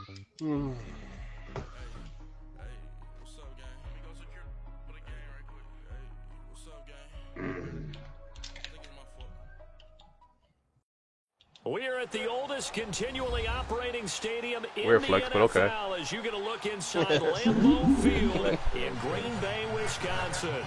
Hmm. What's up, gang? Let me go secure for the game right quick. Hey, what's up, gang? Thinking my foot. We are at the oldest continually operating stadium in We're the flex, NFL but okay. as you get a look inside Lambeau Field in Green Bay, Wisconsin.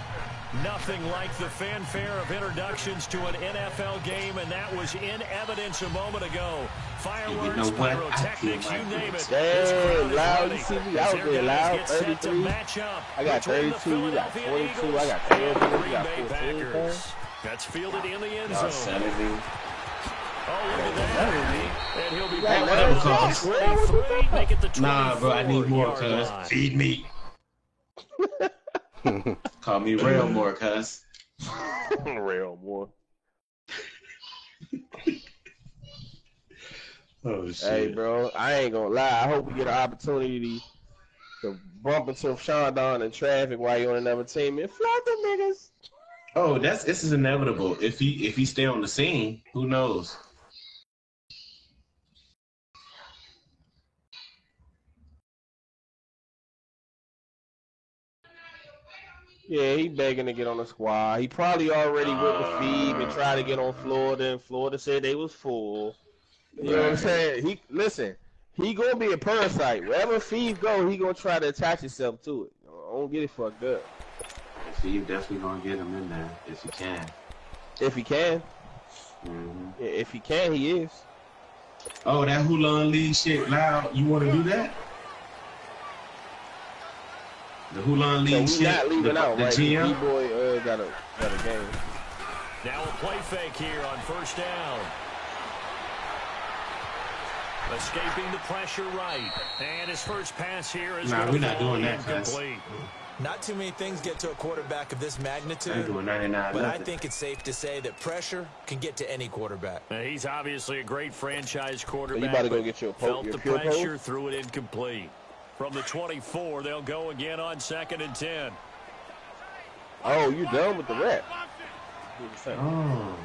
Nothing like the fanfare of introductions to an NFL game, and that was in evidence a moment ago. Fireworks, pyrotechnics, you name it. Damn, Loud, you see me out there, Loud. 33. I got 32, you got 22, I got 10, you got 14. That's fielded in the end zone. Oh, look at that. And he'll be back. Nah, bro, I need more, cuz. Feed me. Call me Rail more, cuz. Rail more. Oh, shit. Hey, bro, I ain't gonna lie. I hope we get an opportunity to bump into Sean Don in traffic while you're on another team and flood the niggas. Oh, this is inevitable. If he stay on the scene, who knows? Yeah, he begging to get on the squad. He probably already went with Phoebe and tried to get on Florida, and Florida said they was full. You know what I'm saying? He gonna be a parasite. Wherever Phoebe go, he gonna try to attach himself to it. Don't get it fucked up. Phoebe definitely gonna get him in there if he can. If he can. Mm-hmm. Yeah, if he can, he is. Oh, that Hulan Lee shit, Loud. You want to do that? The Hulan Lee so shit. Not leaving out, the right? GM. D-boy got a game. Now a play fake here on first down. Escaping the pressure right. And his first pass here is we're not doing that, incomplete. Not too many things get to a quarterback of this magnitude, I ain't doing 99 but nothing. I think it's safe to say that pressure can get to any quarterback. He's obviously a great franchise quarterback. So you about to go get your felt the pressure, threw it incomplete. From the 24, they'll go again on 2nd and 10. Oh, you done with the rep? Oh,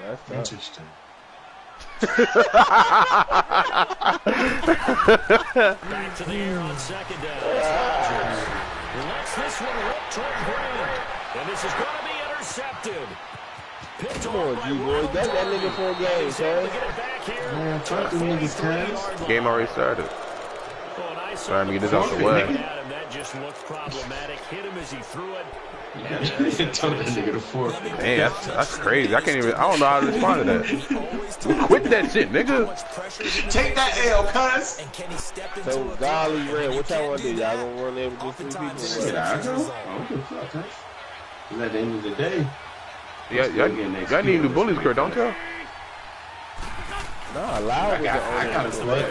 that's tough. interesting. Back to the air on 2nd down. Lets this one rip toward Green. And this is going to be intercepted. Come on, G-boy. That's that nigga for a game, son. Man, fuck the niggas, cuz. Game already started. Trying to get this out the way. That just looked problematic. Hit him as he threw it. Told that nigga to fork. Man, that's crazy. I don't know how to respond to that. Quit that shit, nigga. Take that L, cuz. So, golly, Red, what y'all want to do? Y'all gonna run there with just 3 people? Shit, I don't give a fuck, cuz. At the end of the day. Y'all need to do bullies, Kurt, don't y'all? Nah, Loud was the only one.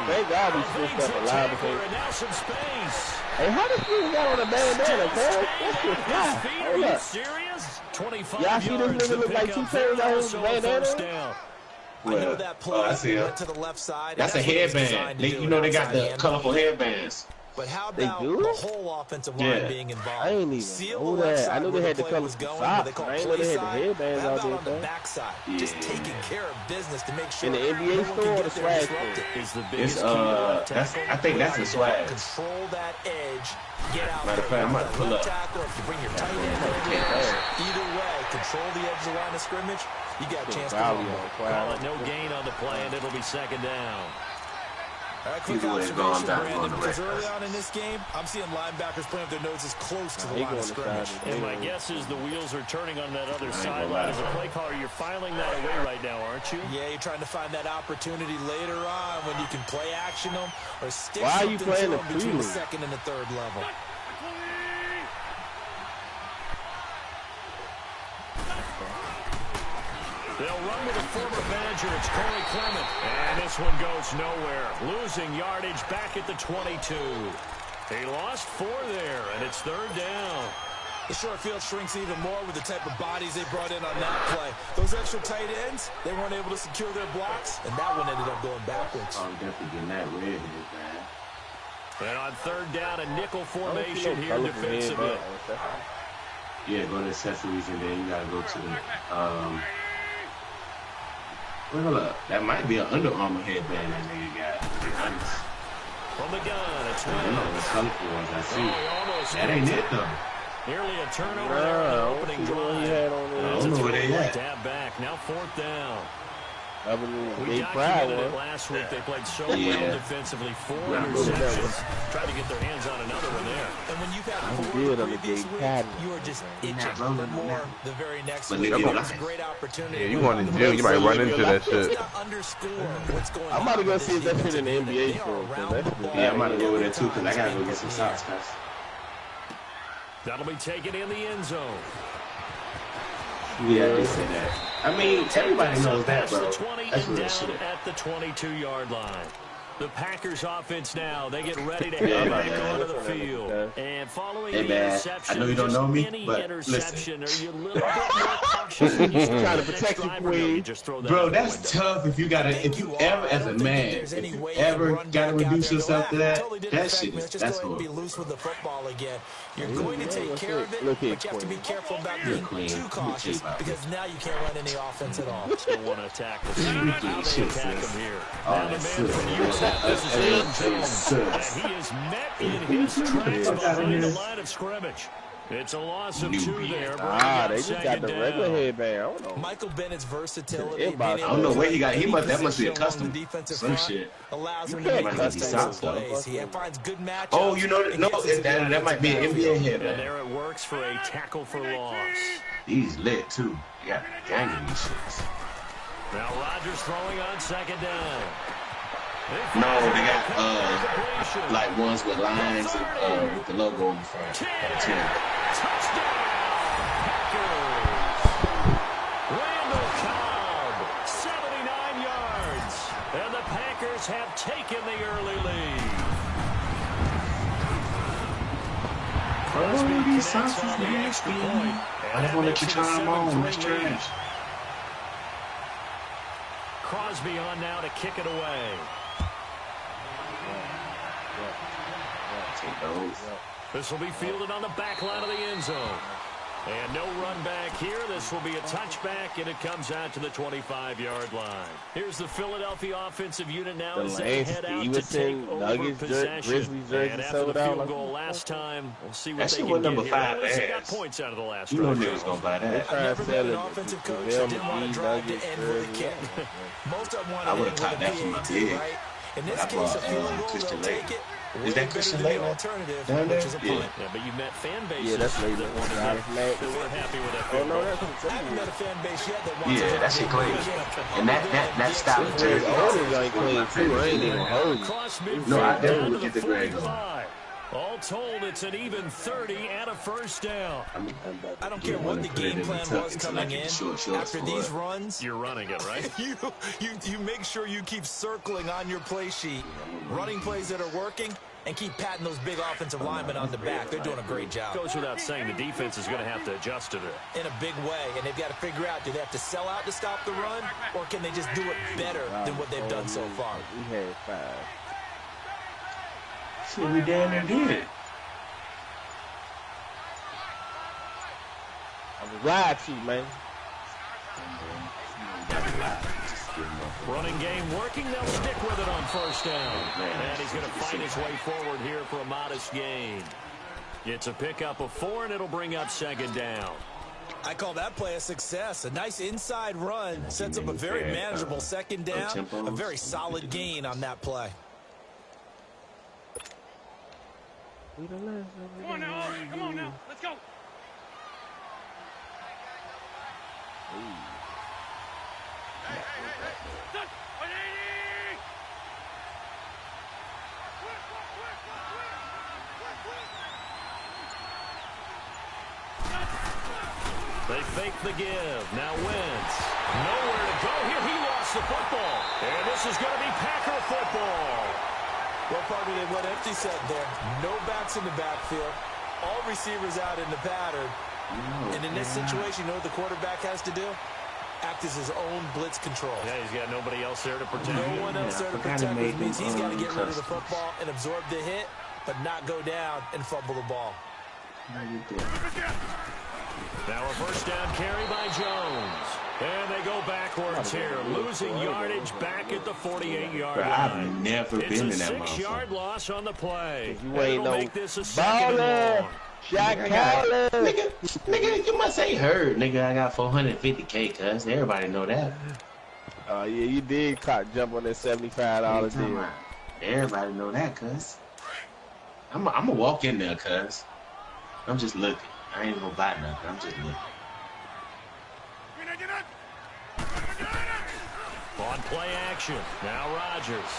Thank God we switched up a Loud because... Hey, how did you got on a bandana, cuz? That's just fly. Hold up. Y'all see this nigga look like 2 Chainz on his bandana? Well, I see him. That's a headband. You know they got the colorful headbands. But how about the whole offensive line being involved? I ain't even know that. I knew they had the colors socks. I ain't know they had the headbands out there. On the backside, just taking care of business to make sure in the NBA store or the swag store. I think that's the swag. Control that edge. Get out. Matter of fact, I'm about to pull up. If you bring your tight end, either way, control the edge of the line of scrimmage. You got a chance to call it no gain on the play, and it'll be 2nd down. Quick observation, Brandon, because early on in this game, I'm seeing linebackers playing with their noses close to the line of scrimmage. And my guess is the wheels are turning on that other sideline. As a play caller, you're filing that away right now, aren't you? Yeah, you're trying to find that opportunity later on when you can play action them or stick Why something are you playing to the them between the 2nd and the 3rd level. They'll run with a former Badger. It's Corey Clement. And this one goes nowhere. Losing yardage back at the 22. He lost 4 there, and it's 3rd down. The short field shrinks even more with the type of bodies they brought in on that play. Those extra tight ends, they weren't able to secure their blocks, and that one ended up going backwards. Oh, definitely getting that red, man. And on 3rd down, a nickel formation here defensively. Yeah, go to accessories, and then you got to go to the Well, hold up. That might be an Under Armour headband that nigga got, to be honest. From the gun, it's I don't know the colorful ones I see. That ain't it, though. Nearly a turnover there in the opening drive. I don't know where they at. Tap back. Now 4th down. We documented it last week. They played so well defensively. 4 interceptions. Tried to get their hands on another one there. And when you've had 4 previous weeks, you are just itching for more the very next week. It's a great opportunity. Yeah, you want to do, you might run into that shit. I'm about to go see if that shit in the NBA for. Yeah, I'm about to go with that too, because I got to go get some socks, guys. That'll be taken in the end zone. Yeah, I did say that. I mean, everybody knows that, bro. That's real shit. At the 22-yard line. The Packers offense now, they get ready to head back onto the field. And following the interception, I know you don't know me, but listen. Are you a little bit more cautious? Trying to protect you, bro, that's tough if you ever, as a man, if you ever gotta reduce yourself to that, that shit is, that's horrible. Be loose with the football again. You're going to take care of it, but you have to be careful about being too cautious because now you can't run any offense at all. Still want to attack the team. How they attack him here. Now the man from Utah. This is Aaron Jones, and he is met in his tracks behind the line of scrimmage. It's a loss of 2 there. They just got the regular headband. I don't know. Michael Bennett's versatility. I don't know where he got. That must be a custom. Some shit. Allows him to make custom plays. He finds good matchups. Oh, you know that might be an NBA headband. And there it works for a tackle for loss. He's lit too. Yeah, gang in these shits. Now Rodgers throwing on 2nd down. No, they got like ones with lines and with the logo in the front. Touchdown, Packers! Randall Cobb, 79 yards, and the Packers have taken the early lead. Oh, these sauces nasty. I just want to let you try them on. That's trash. Crosby on now to kick it away. This will be fielded on the back line of the end zone. And no run back here. This will be a touchback, and it comes out to the 25-yard line. Here's the Philadelphia offensive unit now as they head out to take over possession. And after the field goal last time, we'll see what they can get here. They got points out of the last drive. You know niggas gonna buy that. I've never been an offensive coach that didn't want to drive to end with a kick. Most of them want to end with a PAT, right? In this case, a field goal, they'll take it. Is that Christian Laettner alternative, down there? Which is a punt. Yeah, but you met fan bases that's that Laettner. weren't happy with that. Oh, no, that's I haven't met a fan base yet that wants yeah, that shit clean. And that style of jersey. I ain't even heard. No, I definitely would get the grade on. All told, it's an even 30 and a first down. I don't care what the game plan was coming in. After these runs, you're running it, right? you make sure you keep circling on your play sheet, running plays that are working, and keep patting those big offensive linemen on the back. They're doing a great job. Goes without saying, the defense is going to have to adjust to it. In a big way, and they've got to figure out, do they have to sell out to stop the run, or can they just do it better than what they've done so far? We had 5. Shit, we damn near did. I was lied to, man. Running game working. They'll stick with it on first down. And he's going to fight his way forward here for a modest gain. It's a pickup of 4, and it'll bring up 2nd down. I call that play a success. A nice inside run sets up a very manageable 2nd down. A very solid gain on that play. Come on now, come on now, let's go. They fake the give. Now Wentz. Nowhere to go here. He lost the football. And this is going to be Packer football. Well, partner, they went empty set there. No backs in the backfield. All receivers out in the pattern. And in this situation, you know what the quarterback has to do? Act as his own blitz control. Yeah, he's got nobody else there to protect. No one else there to protect, which means he's got to get rid of the football and absorb the hit, but not go down and fumble the ball. Now a first down carry by Jones. And they go backwards here, losing yardage back at the 48-yard line. I've never been in that It's a 6-yard loss on the play. You ain't no make this a second and long. Jack Callis. Nigga, you must ain't heard. Nigga, I got 450K, cuz. Everybody know that. Oh, yeah, you did jump on that $75 deal. Everybody know that, cuz. I'm gonna walk in there, cuz. I'm just looking. I ain't gonna buy nothing. I'm just looking. On play action. Now Rodgers.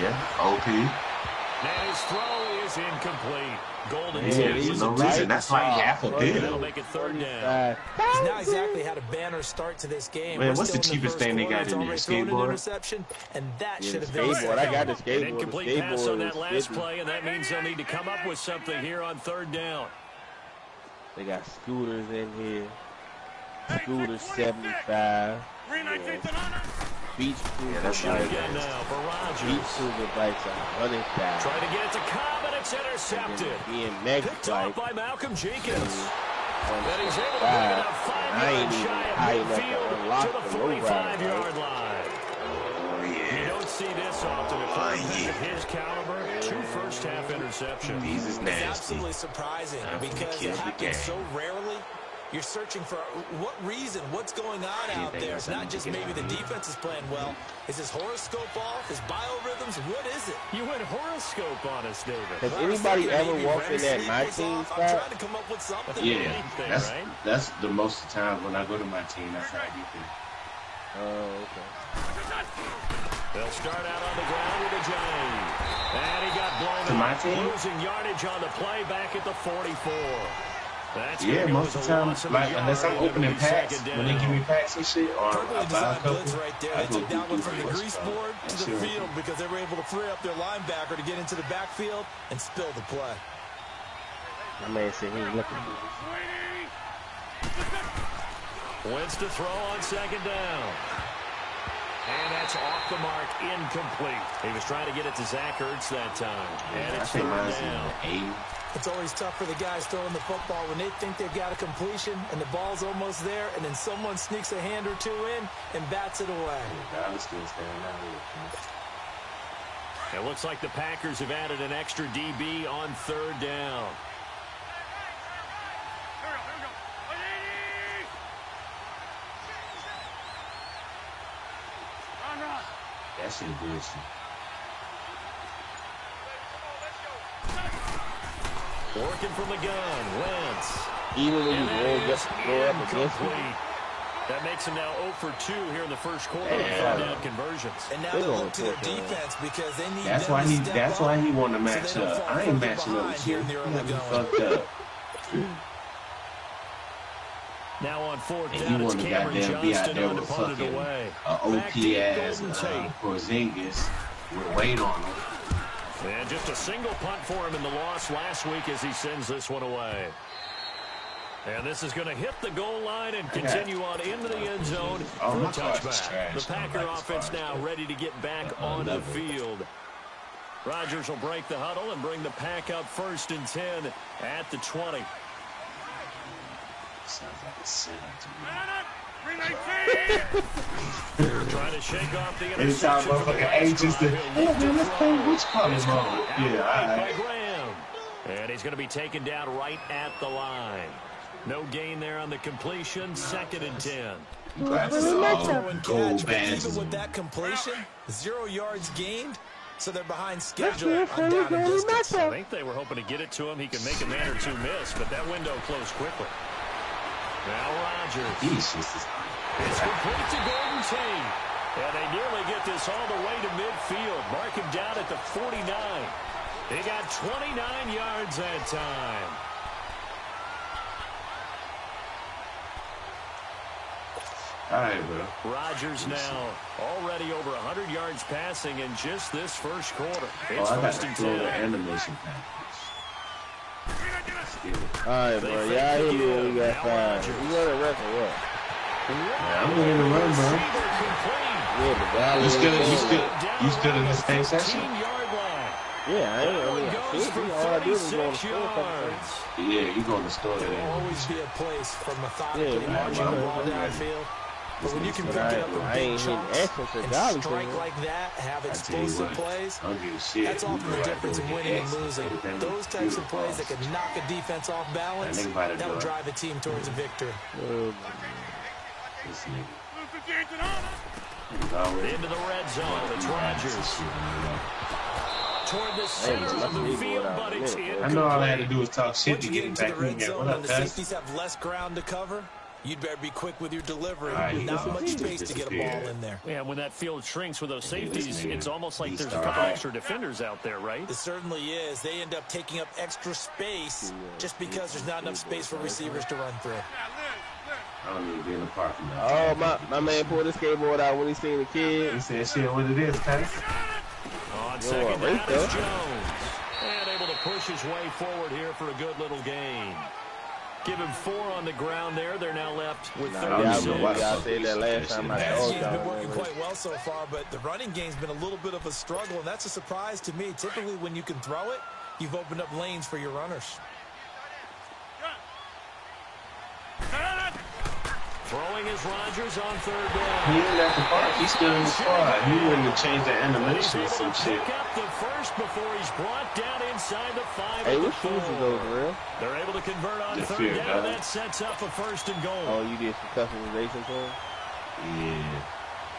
Yeah, OP. And his throw is incomplete. Golden Yeah, for no reason. That's like half a That'll bill. make it third down. He's not exactly had a banner start to this game. Man, We're what's the still in cheapest first thing they quarter. got in It's there? already thrown an Skateboard? interception, and that Yeah, should the have been skateboard. I got the An skateboard. incomplete The pass on that skateboard last is 50. play, and that means they'll need to come up with something here on third down. They got scooters in here. Scooters 75. Beach cruiser that's bikes. right. Again now for Beach Rodgers. cruiser bikes are 100,000. Trying to get it to Cobb, and it's intercepted. BMX Picked off bike. by Malcolm Jenkins. And he's 125. able to bring it up 5 I ain't yards even shy high of enough to midfield unlock to the the low rider, 45-yard line. Oh, You yeah. don't see this often. A quarterback of his caliber, 2 first-half interceptions. These is It's nasty. absolutely surprising Time for the because kill it the happens game. so rarely. You're searching for what reason, what's going on out there. It's not just maybe the defense is playing well. Is his horoscope off? His biorhythms? What is it? You went horoscope on us, David. Has anybody ever walked in that my Sleep was team off. I'm spot? trying to come up with something. Yeah, Anything, that's right? that's the most of the time when I go to my team. That's how I get there. Oh, okay. They'll start out on the ground with a Johnny. And he got blown To my up, team? losing yardage on the play back at the 44. That's Yeah, gonna go most as of the a time, loss of a like unless I'm yard, it'll opening be packs, second when they give down. me packs and shit, or I Perfectly buy a designed couple, blitz right there. I They go took that one do from the what's grease called. board to the field because they were able to free up their linebacker to get into the backfield and spill the play. My man said he ain't looking. Wentz to throw on second down. And that's off the mark, incomplete. He was trying to get it to Zach Ertz that time. And I it's think third mine's down. in 80. It's always tough for the guys throwing the football when they think they've got a completion and the ball's almost there, and then someone sneaks a hand or two in and bats it away. I was still standing out here. It looks like the Packers have added an extra DB on third down. That shit bullshit. Working from the gun, Wentz. Even when you And that roll is up against him. incomplete. That makes him now 0 for 2 here in the first quarter of Yeah. third down conversions. And now They're they gonna look to their put that. defense because they need That's them why to he. step That's up why he want to so match they don't up. fall I ain't further matching up behind with here you. in the You early got me going. fucked up. Now on fourth And he down, it's want to Cameron goddamn be out Johnston there on to with punt it fucking away. OP ass Golden Tate. Porzingis with weight on him. And just a single punt for him in the loss last week as he sends this one away. And this is going to hit the goal line and continue on into the end zone Oh, for a my car's touchback. trash. The I don't Packer like this offense car. now ready to get back on the field. Rodgers will break the huddle and bring the Pack up 1st and 10 at the 20. Sounds like a setup to me. Trying to shake off the Anytime interception from the motherfucking last agents drive. that, He'll oh look man, to let's play throw. which color It's mode? caught Yeah, outright by alright. Graham. And he's going to be taken down right at the line. No gain there on the completion. 2nd and 10. Glasses Throw all and gold catch, but bands. even with that completion, 0 yards gained, so they're behind schedule on down and distance. I think they were hoping to get it to him. He could make a man or two miss, but that window closed quickly. Now Rodgers. These shits is It's complete to Golden Tate. And they nearly get this all the way to midfield. Mark him down at the 49. He got 29 yards that time. alright, bro. Rodgers now already over 100 yards passing in just this first quarter. Oh, It's I got 1st to and throw the 10. animation package. Alright, bro. Y'all hear me when we got 5. You want to rest or what? Yeah, I'm ready to run, bro. Yeah, but y'all You still in the same 15 session? yard line. Yeah, I mean, I Goes should for be. All I do is go to 36 school. yards. Yeah, you going to store There will that. always be a place for methodically Yeah, marching the right. ball downfield. But when you can pick it up in big chunks and strike like that, have explosive plays, that's often the difference in winning and losing. Those types of plays that can knock a defense off balance, that will drive a team towards a victory. Into the red zone, it's Rodgers. Toward the center of the field, but it's incomplete. I know all I had to do was talk shit Once to you get get him into back the red in there. zone What and up, the guys? safeties have less ground to cover, you'd better be quick with your delivery. Right, Not much space to get a ball in there. Yeah, when that field shrinks with those safeties, it's almost like there's a couple extra defenders out there, right? It certainly is. They end up taking up extra space just because there's not enough space for receivers to run through. I don't need to be in the parking lot. Oh, my man pulled his skateboard out when he seen the kid. He said, shit, what it is, guys? On second down is Jones. And able to push his way forward here for a good little gain. Give him 4 on the ground there. They're now left with 36. I said that last time. The passing game's been working quite well so far, but the running game's been a little bit of a struggle, and that's a surprise to me. Typically, when you can throw it, you've opened up lanes for your runners. Throwing is Rodgers on third down. He ain't at the park. He's still in the squad. He wouldn't have changed the animation or some shit. Pick up the first before he's brought down inside the 5. Hey, what shoes are those, real? They're able to convert on Just third fear, down. guys. That sets up a 1st and goal. Oh, you did some customization for him? Yeah.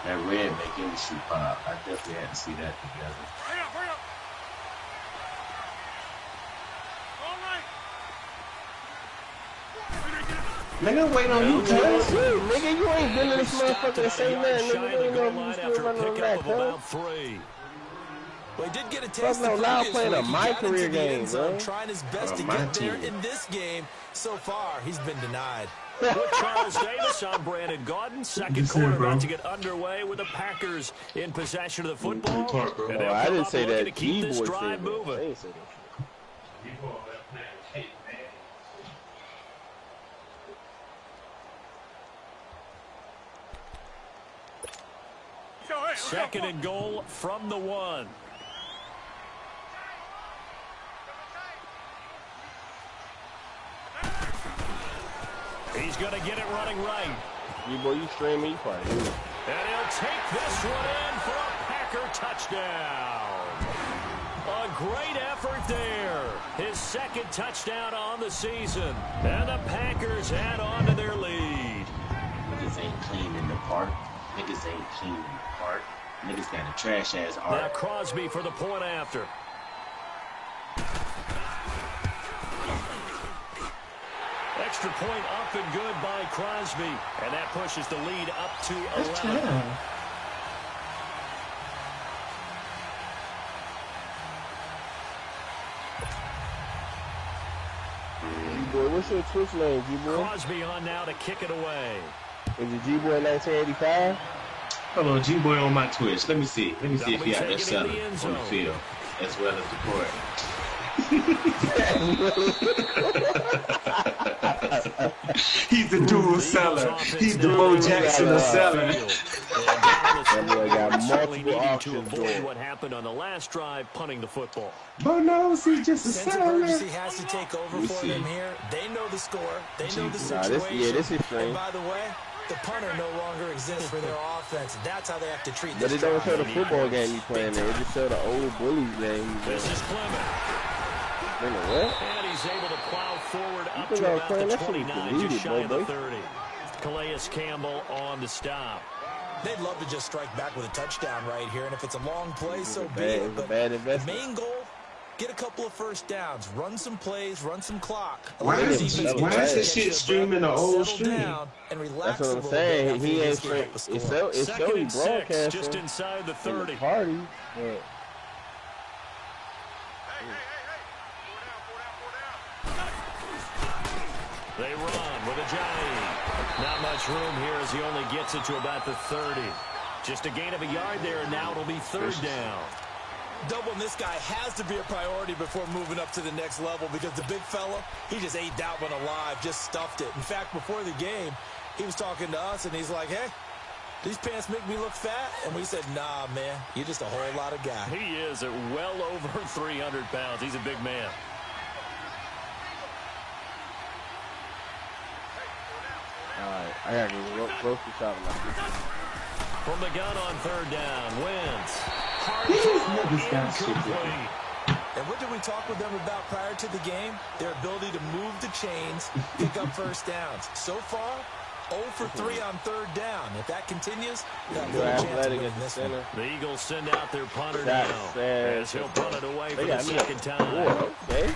That red make any shoe pop. I definitely had to see that together. Nigga, wait on you, cuz. Nigga, you ain't been in this motherfucker the same man. Nigga, you ain't goal gonna line be after still a running on pickup that, of cuz. about 3. Well, he did get a taste Fuck no, of Lau previous playing a week. He my got into career the end game, zone, bro. trying his best to My get there team. in this game. So far, he's been denied. With Charles Davis on Brandon Gaudin. Second quarter about to get underway with the Packers in possession of the football. And they'll I come didn't up say looking that. to keep this G-Boy drive said that. moving. They ain't say that. Second and goal from the 1. He's going to get it running right. G-Boy, you stream me, you probably do. And he'll take this one in for a Packer touchdown. A great effort there. His 2nd touchdown on the season. And the Packers add on to their lead. Niggas ain't clean in the park. Niggas ain't clean in the park. Niggas got a trash-ass Now art. Crosby for the point after. Extra point up and good by Crosby. And that pushes the lead up to 11. G-Boy, what's your Twitch name, G-Boy? Crosby on now to kick it away. Is it G-Boy 1985? Hello, G-Boy on my Twitch. Let me see. Let me see if he out there Taken in selling the end on the zone. field as well as the court. He's the dual seller. He's the Bo Jackson of seller. That boy got multiple To options avoid going. what happened on the last drive, punting the football. Bo knows he's just a Sense of seller. urgency has to take over We for see. them here. They know the score. They know the Nah, situation. this is And strange. by the way, the punter no longer exists for their offense. That's how they have to treat But this it don't drive. show the football game you playing there. It just show the old bullies game you This playing. is Clement. What? And he's able to plow forward up think to I was about playing the that shit was 29, deleted, just shy of the boy. 30. Calais Campbell on the stop. They'd love to just strike back with a touchdown right here, and if it's a long play, so be bad- it. it was a But bad the investment. main goal, get a couple of first downs, run some plays, run some clock. Why Allow is the this- defense to why get is this their shit breath, streaming the old settle stream? down, and relax That's what a I'm little saying. bit after He they ain't just give up a straight. score. It Second show he and 6, broadcasting just inside the in 30. the party. But They run with Ajayi. Not much room here as he only gets it to about the 30. Just a gain of a yard there, and now it'll be 3rd down. Doubling this guy has to be a priority before moving up to the next level because the big fella, he just ate that one alive, just stuffed it. In fact, before the game, he was talking to us, and he's like, hey, these pants make me look fat? And we said, nah, man, you're just a whole lot of guy. He is at well over 300 pounds. He's a big man. all right. I gotta go grocery shopping now. From the gun on third down, Wentz. Hard incomplete. And what did we talk with them about prior to the game? Their ability to move the chains, pick up first downs. So far, 0 for 3 on third down. If that continues, they'll have a chance to win this one. The Eagles send out their punter now, as he'll punt it away for the second time. Okay.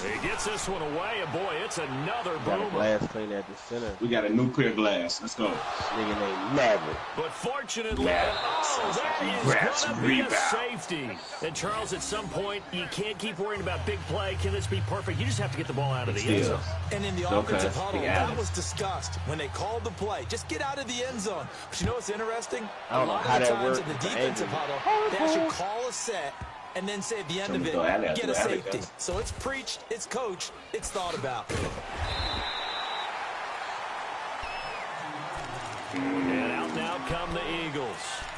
He gets this one away, and boy, it's another Got a boomer. glass clean at the center. We got a new clear glass. Let's go. Nigga named Maverick. But fortunately, Yeah. that Grabs is going to be a rebound. safety. And Charles, at some point, you can't keep worrying about big play. Can this be perfect? You just have to get the ball out of the end zone. And in the No offensive pass. huddle, Big that Adams. was discussed when they called the play. Just get out of the end zone. But you know what's interesting? I don't A lot know how of the that times works in the with the defensive angle. huddle, they actually call a set and then say at the end of it, get a safety. guys. So it's preached, it's coached, it's thought about. And out now come the Eagles.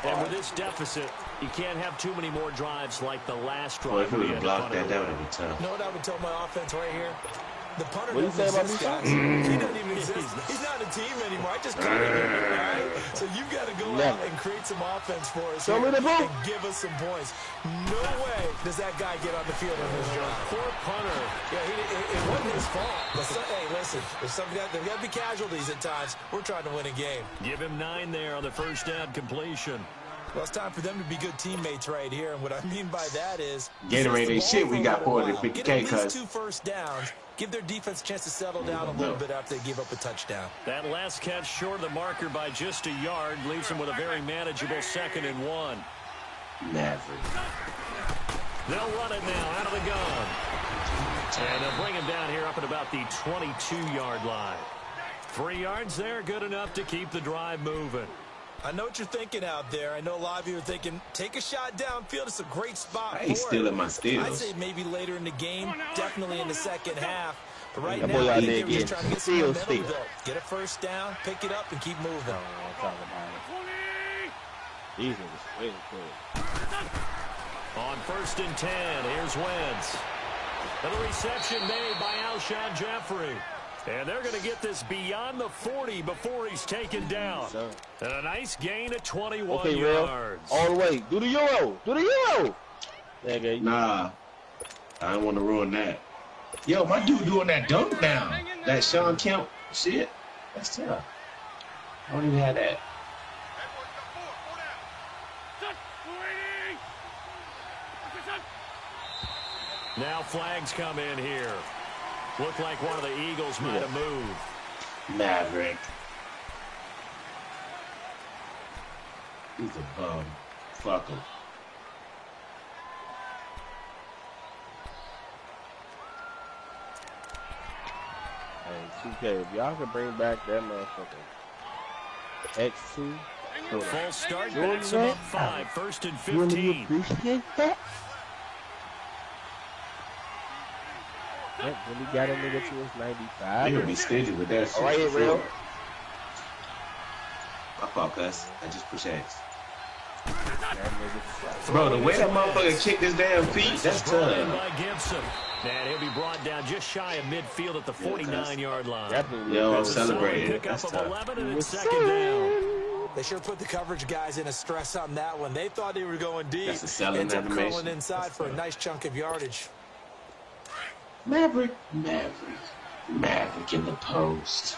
And with this deficit, you can't have too many more drives like the last Boy, drive. if we where would you have had to blocked punt it that, that away. would have been tough. You know what I would tell my offense right here? The punter What do you say doesn't about exist, me, guys. He doesn't even exist. He's not a team anymore. I just called him, right? So you've got to go out and create some offense for us Show here me the ball. and give us some points. No way does that guy get on the field on this drive. Poor punter. Yeah, it wasn't his fault. But hey, listen, there's got to be casualties at times. We're trying to win a game. Give him 9 there on the first down completion. Well, it's time for them to be good teammates right here. And what I mean by that is Gatorade ain't shit. We got more 450K, Get at least cuz. 2 first downs. Give their defense a chance to settle down a little bit after they give up a touchdown. That last catch short of the marker by just a yard leaves him with a very manageable 2nd and 1. Maverick. They'll run it now out of the gun. And they'll bring him down here up at about the 22-yard line. 3 yards there, good enough to keep the drive moving. I know what you're thinking out there. I know a lot of you are thinking, take a shot downfield. It's a great spot I for ain't it. stealing my I'd steals. say maybe later in the game, definitely in the second half. But right That now, boy I out think there they're just getting trying to get some steal, momentum steal. built. Get a first down, pick it up, and keep moving. These niggas way quick. On 1st and 10, here's Wentz. And the reception made by Alshon Jeffrey. And they're going to get this beyond the 40 before he's taken down. Sir. And a nice gain at 21 Okay, Real. yards. All the way. Do the Euro. Do the Euro. There you go. Nah. I don't want to ruin that. Yo, my dude doing that dunk now. That Sean Kemp shit. That's tough. I don't even have that. Now flags come in here. Looked like one of the Eagles might have moved. Maverick. He's a bum. Fuck him. Hey, 2K, if y'all could bring back that motherfucker X2. Full start, Jordan, backs him up 5, 1st and You really 15. appreciate that? That really got a nigga to his 95. They gonna be stingy with that shit. All right, for Real. sure. My fault, cuz. I just push X. That nigga Bro, the way that motherfucker kicked his damn feet, that's Brought in tough. by Gibson. And he'll be brought down just shy of midfield at the 49-yard line. definitely Yo, I'm It's a solid celebrating. pickup That's of tough. 11, and it's 2nd down. They sure put the coverage guys in a stress on that one. They thought they were going deep. That's a selling Ends up animation. crawling inside That's for a tough. nice chunk of yardage. Maverick. Maverick in the post.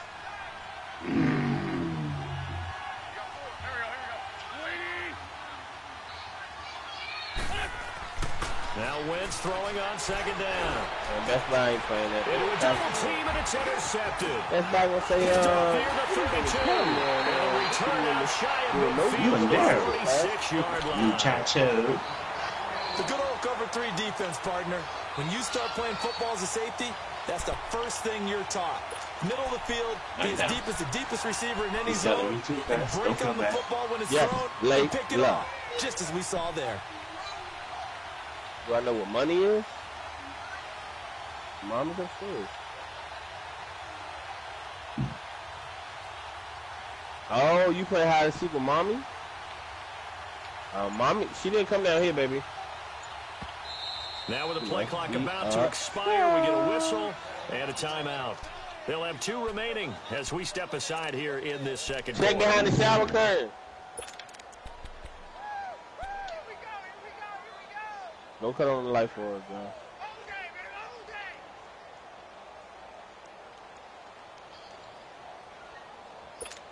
Now Wentz throwing on 2nd down. And Best Buy ain't playing that. Into a double team, and it's intercepted. Best Buy gonna say, Picked off near the 32. And a return out shy of midfield you at the there. 46-yard line. Muchacho. The good old cover 3 defense, partner. When you start playing football as a safety, that's the first thing you're taught. Middle of the field, be as deep as the deepest receiver in any He's telling zone, me too and fast. break Don't on come the back. football when it's Yes, thrown, late and pick it block. off, just as we saw there. Do I know what money is? Mama's upstairs. Oh, you play hide and seek with mommy? Mommy, she didn't come down here, baby. Now with the play clock about to expire, we get a whistle and a timeout. They'll have 2 remaining as we step aside here in this second Check quarter. behind the shower curtain. Don't cut on the light for us, John.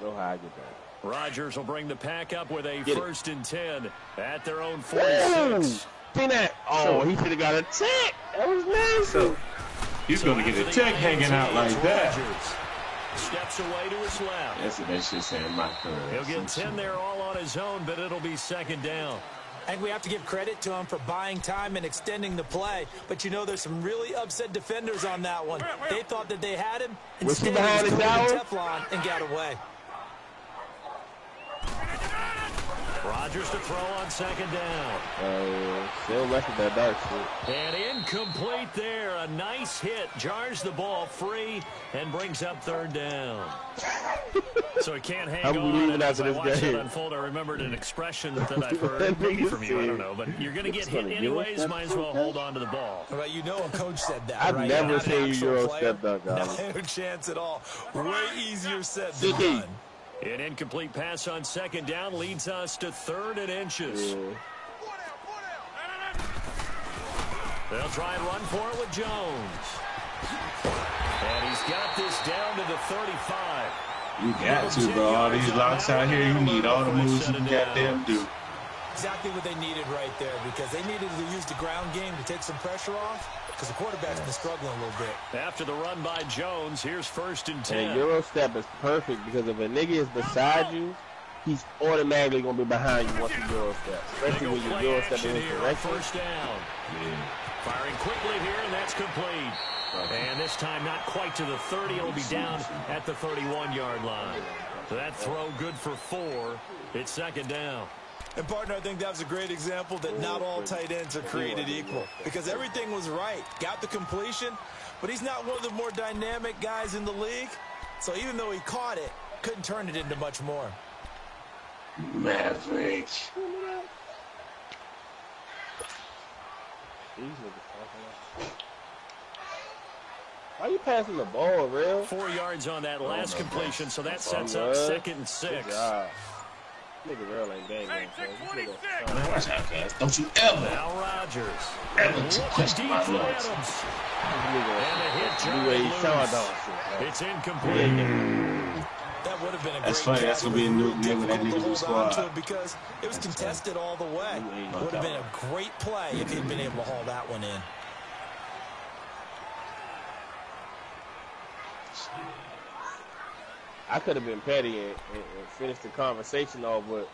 Know how I get that. Rodgers will bring the pack up with a Get it. 1st and 10 at their own Ooh, 46. see that? Oh, he should have got a tech. That was nasty. He's going to get a tech hanging out like that. Rodgers steps away to his left. That's what that shit saying, my He'll get 10 there all on his own, but it'll be 2nd down. I think we have to give credit to him for buying time and extending the play. But, you know, there's some really upset defenders on that one. They thought that they had him. Was he Instead, behind he the was tower? Teflon and got away. Rodgers to throw on 2nd down. Still left with that dark shit. And incomplete there. A nice hit. Jars the ball free and brings up 3rd down. So he can't hang I'm on. leaving And as after I this watched game. it unfold, I remembered an expression that I've heard. Maybe from you, I don't know. But you're going to get hit anyways. Might as well hold on to the ball. Well, you know a coach said that, I've right? never Not an seen you actual Euro player. step dunk, guys. No chance at all. Way easier said than CT. done. An incomplete pass on 2nd down leads us to 3rd and inches. Yeah. They'll try and run for it with Jones. And he's got this down to the 35. You got to, bro. All these locks out here, you need all the moves you can goddamn do. Exactly what they needed right there, because they needed to use the ground game to take some pressure off, because the quarterback's been struggling a little bit. After the run by Jones, here's 1st and 10. And a Euro step is perfect because if a nigga is beside you, he's automatically going to be behind you once you Euro step. Especially when you Euro step in his here on direction. 1st down. Yeah. Firing quickly here, and that's complete. And this time not quite to the 30. It'll be down at the 31-yard line. So that throw good for 4. It's 2nd down. And, partner, I think that was a great example that not all tight ends are created equal, because everything was right. Got the completion, but he's not one of the more dynamic guys in the league. So even though he caught it, couldn't turn it into much more. Maverick. Why you passing the ball, real? 4 yards on that last no, completion, so that That's sets all up good. 2nd and 6. Good job. Nigga real ain't bang bang. Man, watch out, guys. Don't you ever, Now Rodgers. ever Looking question deep my for looks. Adams. And a hit jarred loose. It's incomplete. That would have been a That's great funny. That's catch. gonna be a new deal with that Difficult nigga's to hold on squad. to it because it was contested all the way. Would have been a great play if he'd been able to haul that one in. I could have been petty and finished the conversation off, but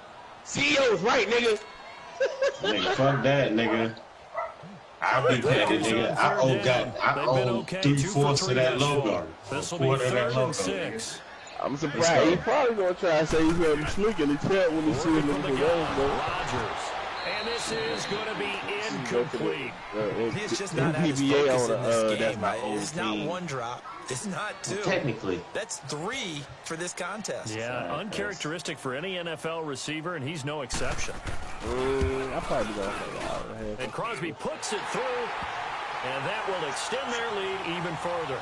CEO's right, nigga. Nigga, fuck that, nigga. I'll be petty, nigga. I owe 3/4 of that logo. This will Quarter be of that 3rd logo. and 6. I'm surprised. He probably gonna try to say he's gonna sneak in the chat when he sees Working him from the for gun, those, Rodgers. And this is going to be incomplete. He's just not at his focus PBA on in this that's game. my old It's not team. one drop. It's not 2. Technically. That's 3 for this contest. Yeah, uncharacteristic for any NFL receiver, and he's no exception. I probably gonna say that. And Crosby puts it through, and that will extend their lead even further.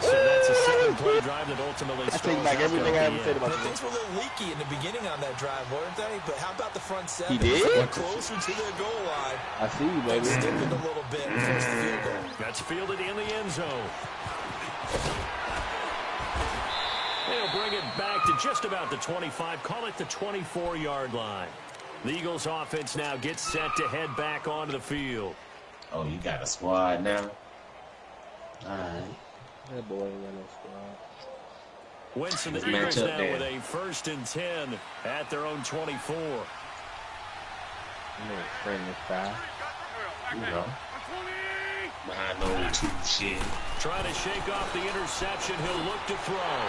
So that's a 7-play drive that ultimately I take back everything I ever said about But him. things were a little leaky in the beginning on that drive, weren't they? But how about the front 7? He did? Getting closer to their goal line. I see you, baby. Stiffened a little bit and forced the field goal. That's fielded in the end zone. They'll bring it back to just about the 25, call it the 24-yard line. The Eagles offense now gets set to head back onto the field. Oh, you got a squad now? All right. That boy ain't got no squad. Winston, the Let's match Eagles up now there. with a 1st and 10 at their own 24. Friendly style. You know. Behind the old tube shit. Trying to shake off the interception. He'll look to throw.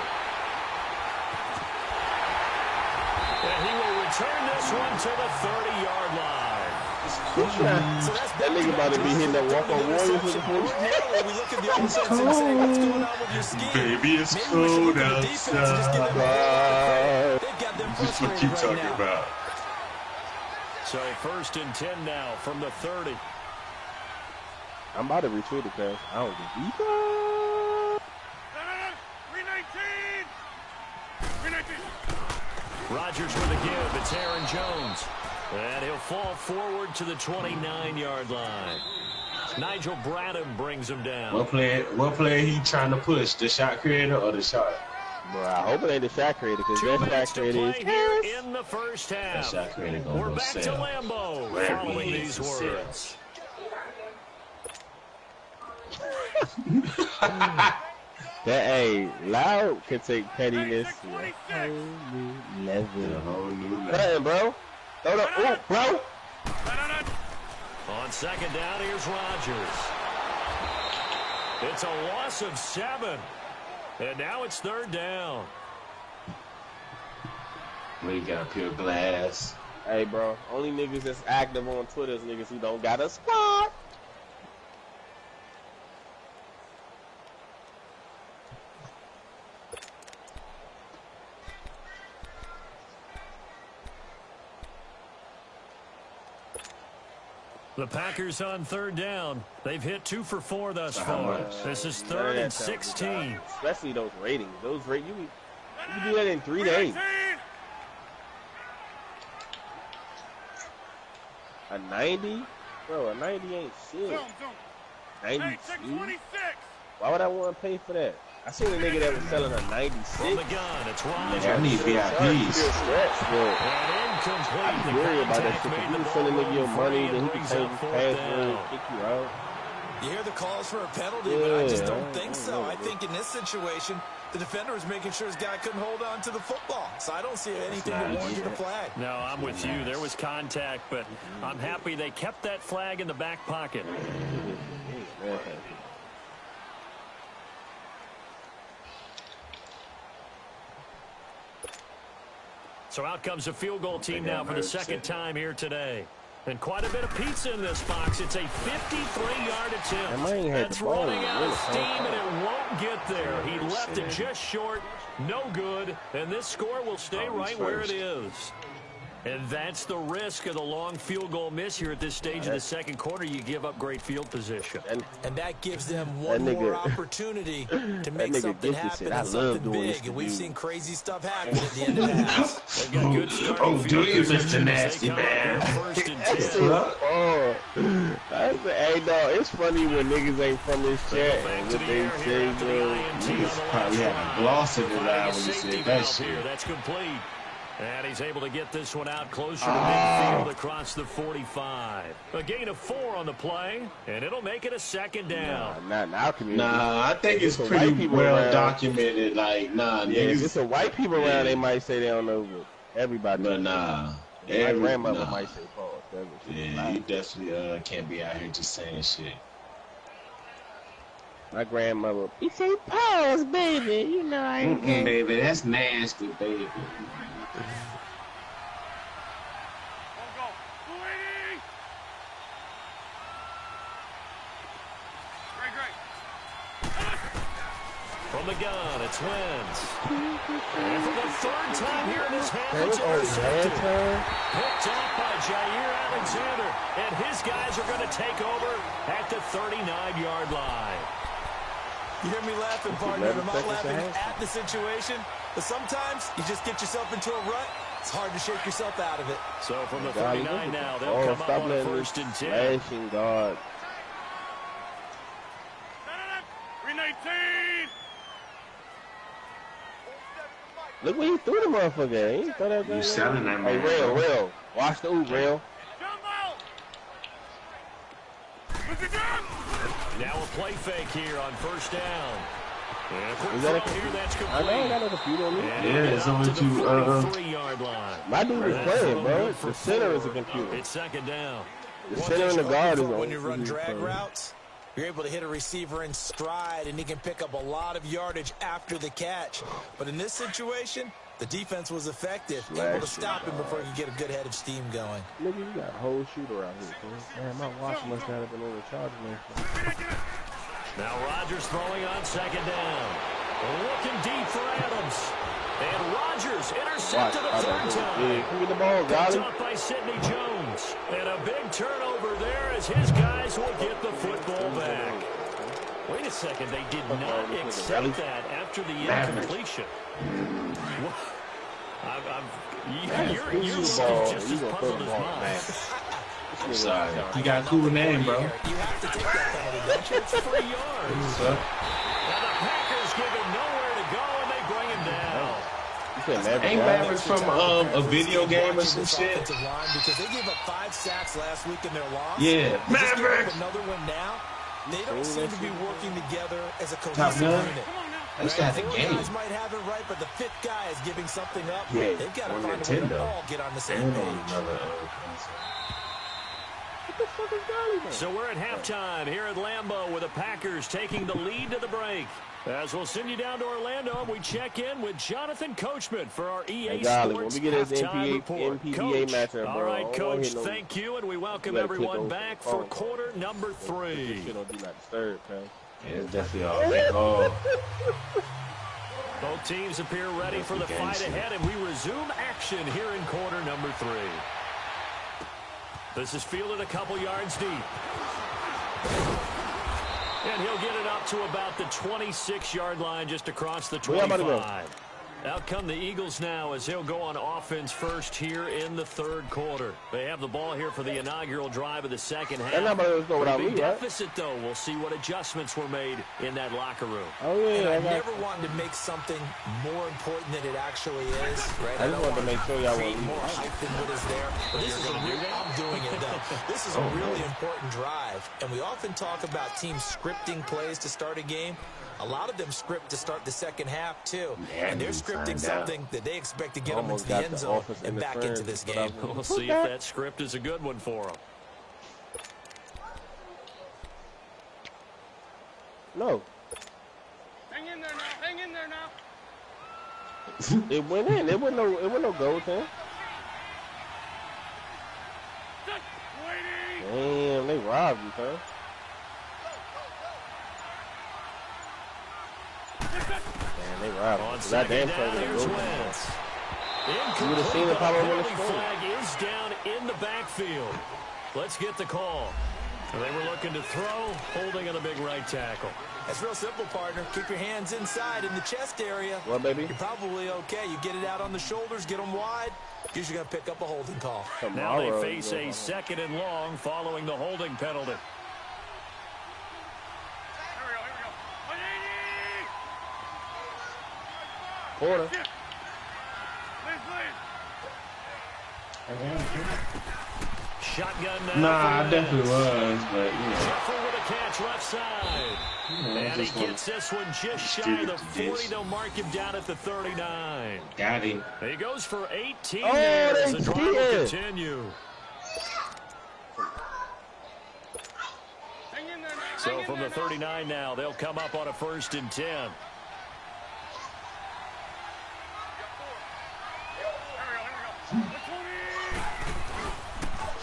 And he will return this one to the 30-yard line. That nigga about to be hitting that walk-on Warriors with the first. Ordinarily, we look at the offense and say, what's going on with your scheme? Baby, it's Maybe we should cold look at the defense and just give them credit. They've got them This is what frustrated you right talking now. about. So 1st and 10 now from the 30. I'm about to retweet it, cuz I don't get Rodgers with a give. It's Aaron Jones. And he'll fall forward to the 29-yard line. Nigel Bradham brings him down. What player he trying to push? The shot creator or the shot? Bro, I hope it ain't the shot creator, because 2 that minutes shot to creator play is here ass. in the first half. That shot creator gonna We're go back to sell. Lambeau Wherever following he these is, sell. words. Hey, Loud can take pettiness to a whole new level. Nothing, bro. Throw the oop, bro. On second down, here's Rodgers. It's a loss of 7. And now it's third down. We got pure glass. Hey, bro. Only niggas that's active on Twitter is niggas who don't got a squad. The Packers on third down. They've hit 2 for 4 thus For how far. much? This is None of third that and sounds good, 16. dog. Especially those ratings. Those you can do that in 3 days. A 90? Bro, a 90 ain't shit. 92? Why would I want to pay for that? I seen a nigga that was selling a 96. From the gun, it's Rodgers. I need VIPs. Stretch, but And incomplete. I be The worried about that contact shit. made If the you ball send a nigga your run money, free then he and can brings change up his fourth password, down. kick you out. You hear the calls for a penalty, but I just Yeah, don't think so. I I think in this situation, the defender was making sure his guy couldn't hold on to the football. So I don't see anything that warrants a flag. No, I'm with you. There was contact, but I'm happy they kept that flag in the back pocket. So out comes a field goal team now for the second time here today. And quite a bit of pizza in this box. It's a 53-yard And mine attempt. had That's the ball running out really of far. steam, and it won't get there. He left it just short. No good. And this score will stay right where it is. And that's the risk of the long field goal miss here at this stage of the second quarter. You give up great field position. And that gives them one That nigga- more opportunity to make nigga something gets this happen shit. I and love something doing this big. to And we've dude. seen crazy stuff happen at the end of the half. They've got good starting Oh, do field you, Mr. position as Nasty they come up here Man? first and That's 10. so fun. Hey, dog, it's funny when niggas ain't from this chat Back and to what the they air here say, after the bro. INT on the Niggas probably last had a drive. gloss in his Finding eye a when he safety said that valve here. shit. That's complete. And he's able to get this one out closer to midfield across the 45. A gain of 4 on the play, and it'll make it a second down. Not in our community. Nah, I think it's It's the white pretty people well around. documented. Like, nah, Yeah, if it's niggas. the white people around, they might say they don't know, but everybody. But nah. My grandmother nah. might say pause. That's what she Yeah, you like. definitely can't be out here just saying shit. My grandmother, he say pause, baby. You know I ain't gay. Baby, that's nasty, baby. From the gun, it's Wentz. And for the third time here in this half, That it's was on intercepted. bad turn. Picked off by Jair Alexander. And his guys are going to take over at the 39-yard line. You hear me laughing, partner? 11 I'm not seconds laughing to half. at the situation. But sometimes you just get yourself into a rut. It's hard to shake yourself out of it. So from the God, 39 now, they'll oh, come up stop on a letting first this and 10. flashing guard. Look where he threw the motherfucker. He throw that You thing selling that in. man, Hey, bro. Rail. Watch the oop, Rail. Now a play fake here on first down. And a quick Is that a throw here, that's I know I complete. got a computer on me. And Yeah, he'll get it's out only to two, the 43-yard line. My dude is That's playing, no bro. good for The center is a 4. computer. It's second down. The One center thing and the you're guard is looking for on. when you run he's drag playing. routes, you're able to hit a receiver in stride, and he can pick up a lot of yardage after the catch. But in this situation, the defense was effective, able to stop him before he could get a good head of steam going. Nigga, you got a whole shooter out here, bro. Man, my watch must not have been overcharging that. Now Rodgers throwing on second down. Looking deep for Adams. And Rodgers intercepted the third time. Can you get the ball, Picked got it? off by Sidney Jones. And a big turnover there as his guys will get the football back. Wait a second, they did not accept that after the incompletion. Your You look ball. is just You as gonna throw puzzled the as ball, mine. man. I'm sorry. You got a cool name, bro. You have to take that penalty, don't you? It's 3 yards. What's up? And the Packers give him nowhere to go, and they bring him down. You said Maverick. Ain't Maverick from a video game or some shit? Because they gave up 5 sacks last week in their loss. Yeah, They just gave Maverick. up another one now. They don't seem to be working together as a Top cohesive gun. unit. I just got the 4 game. guys might have it right, but the 5th guy is giving something up. Yeah, They've got to on find a way to Nintendo. all get on the same And page. on another console. So we're at halftime here at Lambeau with the Packers taking the lead to the break. As we'll send you down to Orlando, we check in with Jonathan Coachman for our EA Hey, golly, Sports when we get his halftime report. NPDA Coach, matchup, bro, all right, I don't Coach, wanna hear no- thank you, and we welcome You gotta click everyone over back the for phone. quarter number 3. Shit don't do not disturb, man. Yeah, it's definitely all that. Oh, Both teams appear ready for the fight ahead, and we resume action here in quarter number 3. This is fielded a couple yards deep. And he'll get it up to about the 26-yard line just across the Where y'all about to go? 25. Out come the Eagles now as he'll go on offense first here in the 3rd quarter. They have the ball here for the inaugural drive of the second half. They're not about to go without Big me, right? deficit, though. We'll see what adjustments were made in that locker room. Oh, yeah, And I I got never wanted to make something more important than it actually is. Right? I just wanted to make sure y'all create wasn't more leaving. hype than what is there. But this is a real, I'm doing it though. This is a really important drive, and we often talk about teams scripting plays to start a game. A lot of them script to start the second half too, Yeah, and they're you scripting find out. something that they expect to get them Almost into the got end the zone offense and back into interference, this but game. We'll see if that script is a good one for them. No. Hang in there now. Hang in there now. It went in. It wasn't no goal to him. Waiting. Damn, they robbed you, huh? Man, they robbed On you. second Goddamn, down, they here's go. Wentz. You would have seen it probably when Penalty it scored. flag is down in the backfield. Let's get the call. They were looking to throw, holding on a big right tackle. That's real simple, partner. Keep your hands inside in the chest area. What, baby? You're probably okay. You get it out on the shoulders, get them wide. Usually going to pick up a holding call. Now they Tomorrow, face a 2nd and long following the holding penalty. Here we go. Here we go. Porter. Shotgun now. nah, I for definitely Wentz. was, but you know. Jeffrey with a catch left side. And just he gets this one just shy of the 40. They'll mark him down at the 39. Got him. He goes for 18 Oh, here as they the drive will did. continue. Hang in there now. So from the 39 now, they'll come up on a 1st and 10.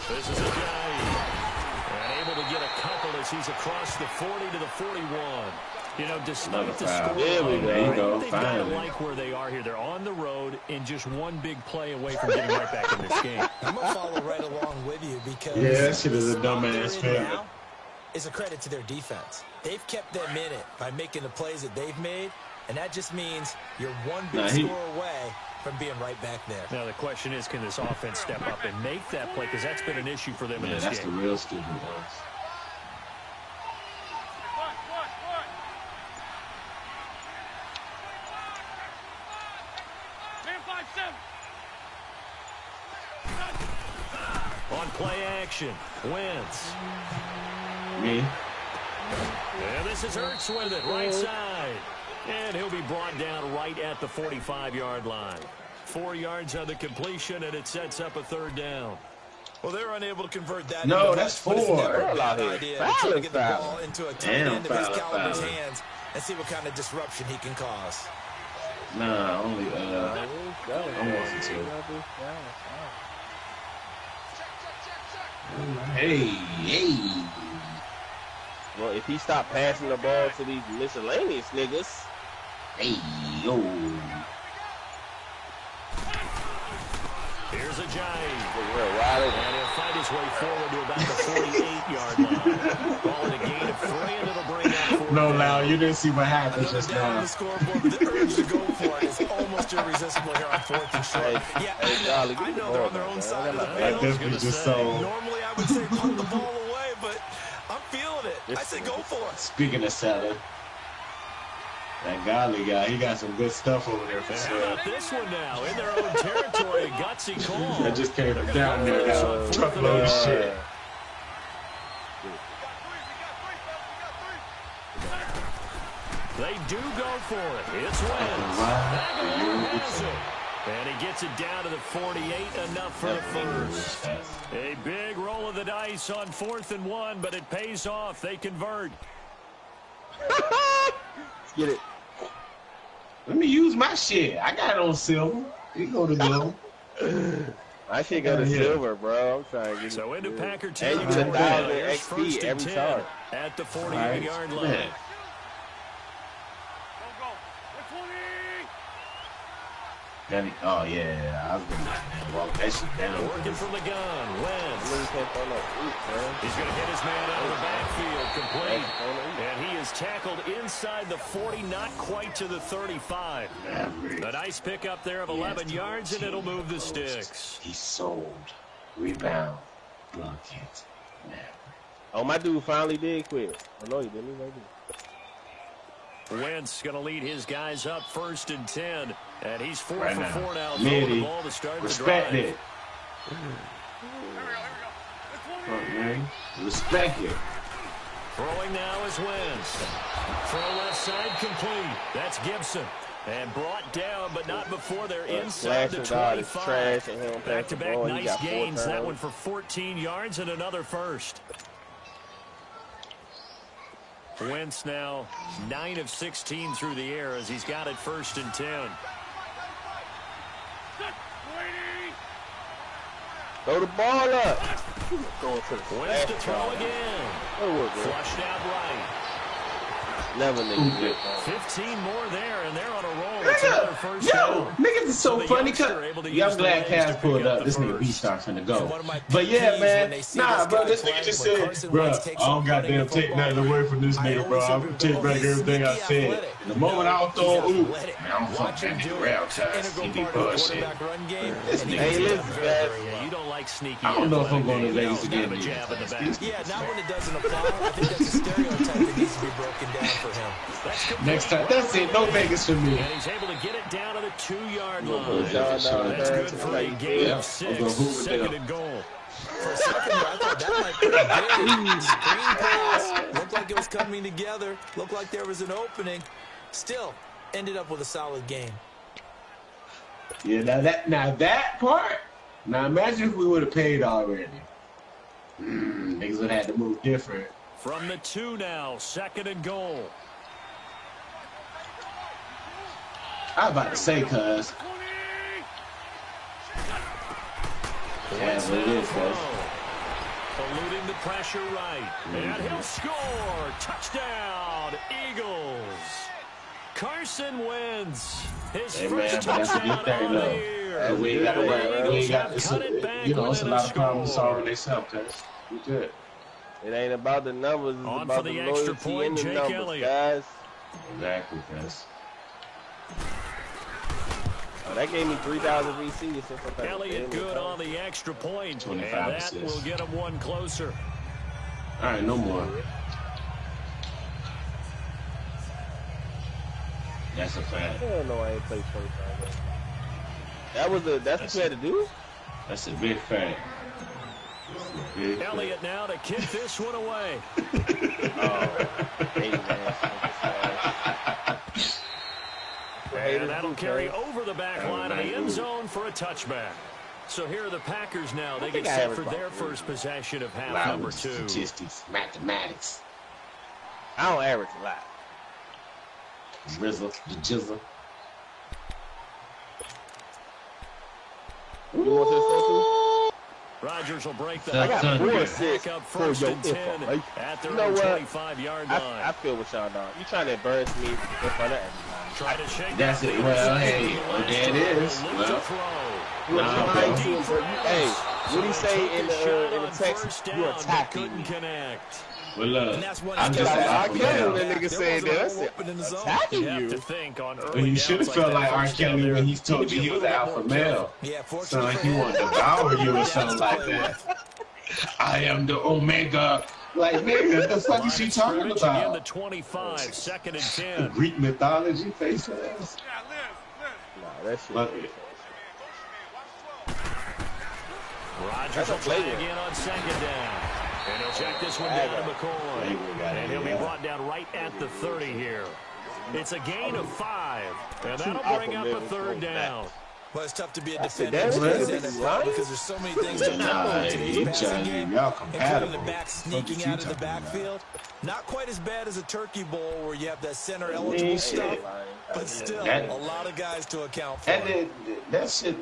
This is a guy. And able to get a couple as he's across the 40 to the 41. You know, despite the Another foul. score, There we go. There you go. they've got to Finally. like where they are here. They're on the road and just one big play away from getting right back in this game. I'm going to follow right along with you because Yeah, that shit is a the spot they're dumbass in fail. now is a credit to their defense. They've kept them in it by making the plays that they've made, and that just means you're one big score away from being right back there. Now the question is, can this offense step up and make that play? Because that's been an issue for them in Yeah, this that's the game. real stupid ones. On play action, Wentz. Me? And this is Hurts with it, right side. And he'll be brought down right at the 45-yard line. 4 yards on the completion, and it sets up a 3rd down. Well, they're unable to convert that. No, into that's much, but it's four. never a We're bad out here. idea to try to Fouling get the foul. ball into a tight Damn, end of his foul, caliber's foul. hands and see what kind of disruption he can cause. Nah, only I want to. Hey. Well, if he stopped passing the ball to these miscellaneous niggas, Hey, yo. Here's a giant. we're wide open. And he'll fight his way forward to about the 48-yard line. Ball in a gain of 3, and it'll bring up No, Lau, you didn't see what happened just down on now. the scoreboard, but the urge to go for it is almost irresistible here on 4th and short. Yeah, I know they're on their own side of the That field. definitely just so. Normally, I would say punt the ball away, but I'm feeling it. I say go for it. Speaking of selling, that Godly guy, he got some good stuff over there for How sale. about this one now? In their own territory, a gutsy call. That just came from down there, got a truckload of shit. They do go for it. It's Wentz. Aguilar has it. And he gets it down to the 48, enough for the first. A big roll of the dice on 4th and 1, but it pays off. They convert. Get it. Let me use my shit. I got it on silver. You go to go. I should go to silver, bro. I'm trying to get So into Packer And territory. you get 1,000 Here's XP first and every 10 time. at the 48-yard line. Man. Oh, yeah. I was going to walk that shit down. Working from the gun, Wentz. Niggas can't throw no fruit, man. He's going to hit his man out of the backfield, complete. And he is tackled inside the 40, not quite to the 35. A nice pickup there of 11 yards, and it'll move the sticks. He sold. Rebound. Block it. Oh, my dude finally did quit. I know he didn't. He did. Wentz going to lead his guys up 1st and 10. And he's 4 Right for now. 4 now. Throwing the ball to start the Respect drive. it. Man. Respect it. Throwing now is Wentz. Throw left side complete. That's Gibson. And brought down, but not before they're inside the Slashing God is 25. trash, and he don't pass the Back-to-back ball. He nice got 4 gains. That turnovers. one for 14 yards and another first. Wentz now 9 of 16 through the air as he's got it 1st and 10. Throw the ball up. Going to the Wentz to slash throw ball. again. Oh, we're good. Flushed out right. Never niggas get 15 more there, and they're on a roll. It's another Nigga, first yo, down. niggas is so the funny. youngster able to Yeah, use I'm the glad legs Cass to pulled pick up up. the This nigga first. B-Star finna go. One of my But pet yeah, peeves man. when they see Nah, this bro, guy this nigga playing just when said, Carson bro, Wentz I takes off don't running goddamn the take football. nothing away from this I nigga, always bro. say I'm gonna take back everything I sneaky said. athletic. The moment I was throwing, ooh, man, Athletic. I'm Watch him fucking do rail it. ties. He Integral be part of the bullshit. quarterback run game. This and he nigga does Hey, it listen, very, guys. very well. You don't like sneaky. I don't know if I'm athletic going to game. Vegas He's got again. a jab in the back. Yeah, not when it doesn't apply. I think that's a stereotype that needs to be broken down for him. That's complete. Next time, that's it. No Vegas for me. And he's able to get it down to the 2-yard John line. down That's there. good for a gain Yeah, of I'm gonna 6. hoop with 2nd them. and goal. For a second there, I thought that might be a big screen pass. Looked like it was coming together. Looked like there was an opening. Still, ended up with a solid game. Yeah, now that part. Now imagine if we would have paid already. Niggas would have had to move different. From the 2 now, 2nd and goal. I was about to say, cuz. Yeah, what it is, cuz. Eluding the pressure right. And he'll score. Touchdown, Eagles. Carson Wentz. His Hey, first man, but that's a touchdown good thing, on the though. year. We ain't got to worry. We Eagles ain't got have it's cut a, it back you know, it's a with lot of score. problems solving themselves, cuz. We good. It ain't about the numbers. It's On about for the extra loyalty point, in the Jake numbers, Elliott. guys. Exactly, cuz. Oh, that gave me 3,000 VC. Elliott good on the extra point. 25 and that assists. will get him one closer. All right, no more. That's a fact. Hell no, I ain't played 25. That's what you had to do? That's a big fact. Big fact. Elliott now to kick this one away. Hey, man. And that'll carry over the back line of the end zone for a touchback. So here are the Packers now. They get set for their first possession of half number 2. Statistics, mathematics. I don't average a lot. Rizzle, the jizzle. You want this one too? Rodgers will break the I got back 4 assists up for 1st your and 10 information. at their You know own what? 25-yard line. I feel what y'all done. You trying to embarrass me in front of everybody. Try to shake That's that it. lead. Well, hey, well, there it is. Look Well, to throw. You Nah, are bro. trying to, hey, what do you say in the Shot on text? first You down, but attacking couldn't me. connect. Well, look, And that's when I'm he's just got R. asking Kelly now. when that nigga said that. I said, Open in the zone. attacking You have you. to think on Well, early you should have downs felt that like R. first down Kelly there, when he told need to you be he a was little an bit alpha more careful. male. Yeah, So fortunately like for he him, wanted to devour you or that's something to like play that. with. I am the Omega. Like, nigga, what the fuck Line is she of talking scrimmage, again the about? 25, 2nd and 10. Greek mythology face ass. Nah, that shit. But, Rodgers will play again on 2nd down. And he'll check this one down to McCoy. And he'll be brought down right at the 30 here. It's a gain of 5. And that'll bring up a 3rd down. Well, it's tough to be a I said, defender damn, in man, the this NFL is because there's so many things that happen in today's passing game, y'all including compatible. the back sneaking out of the backfield. Not quite as bad as a turkey bowl where you have that center eligible stuff, but still That- a lot of guys to account for. and that shit.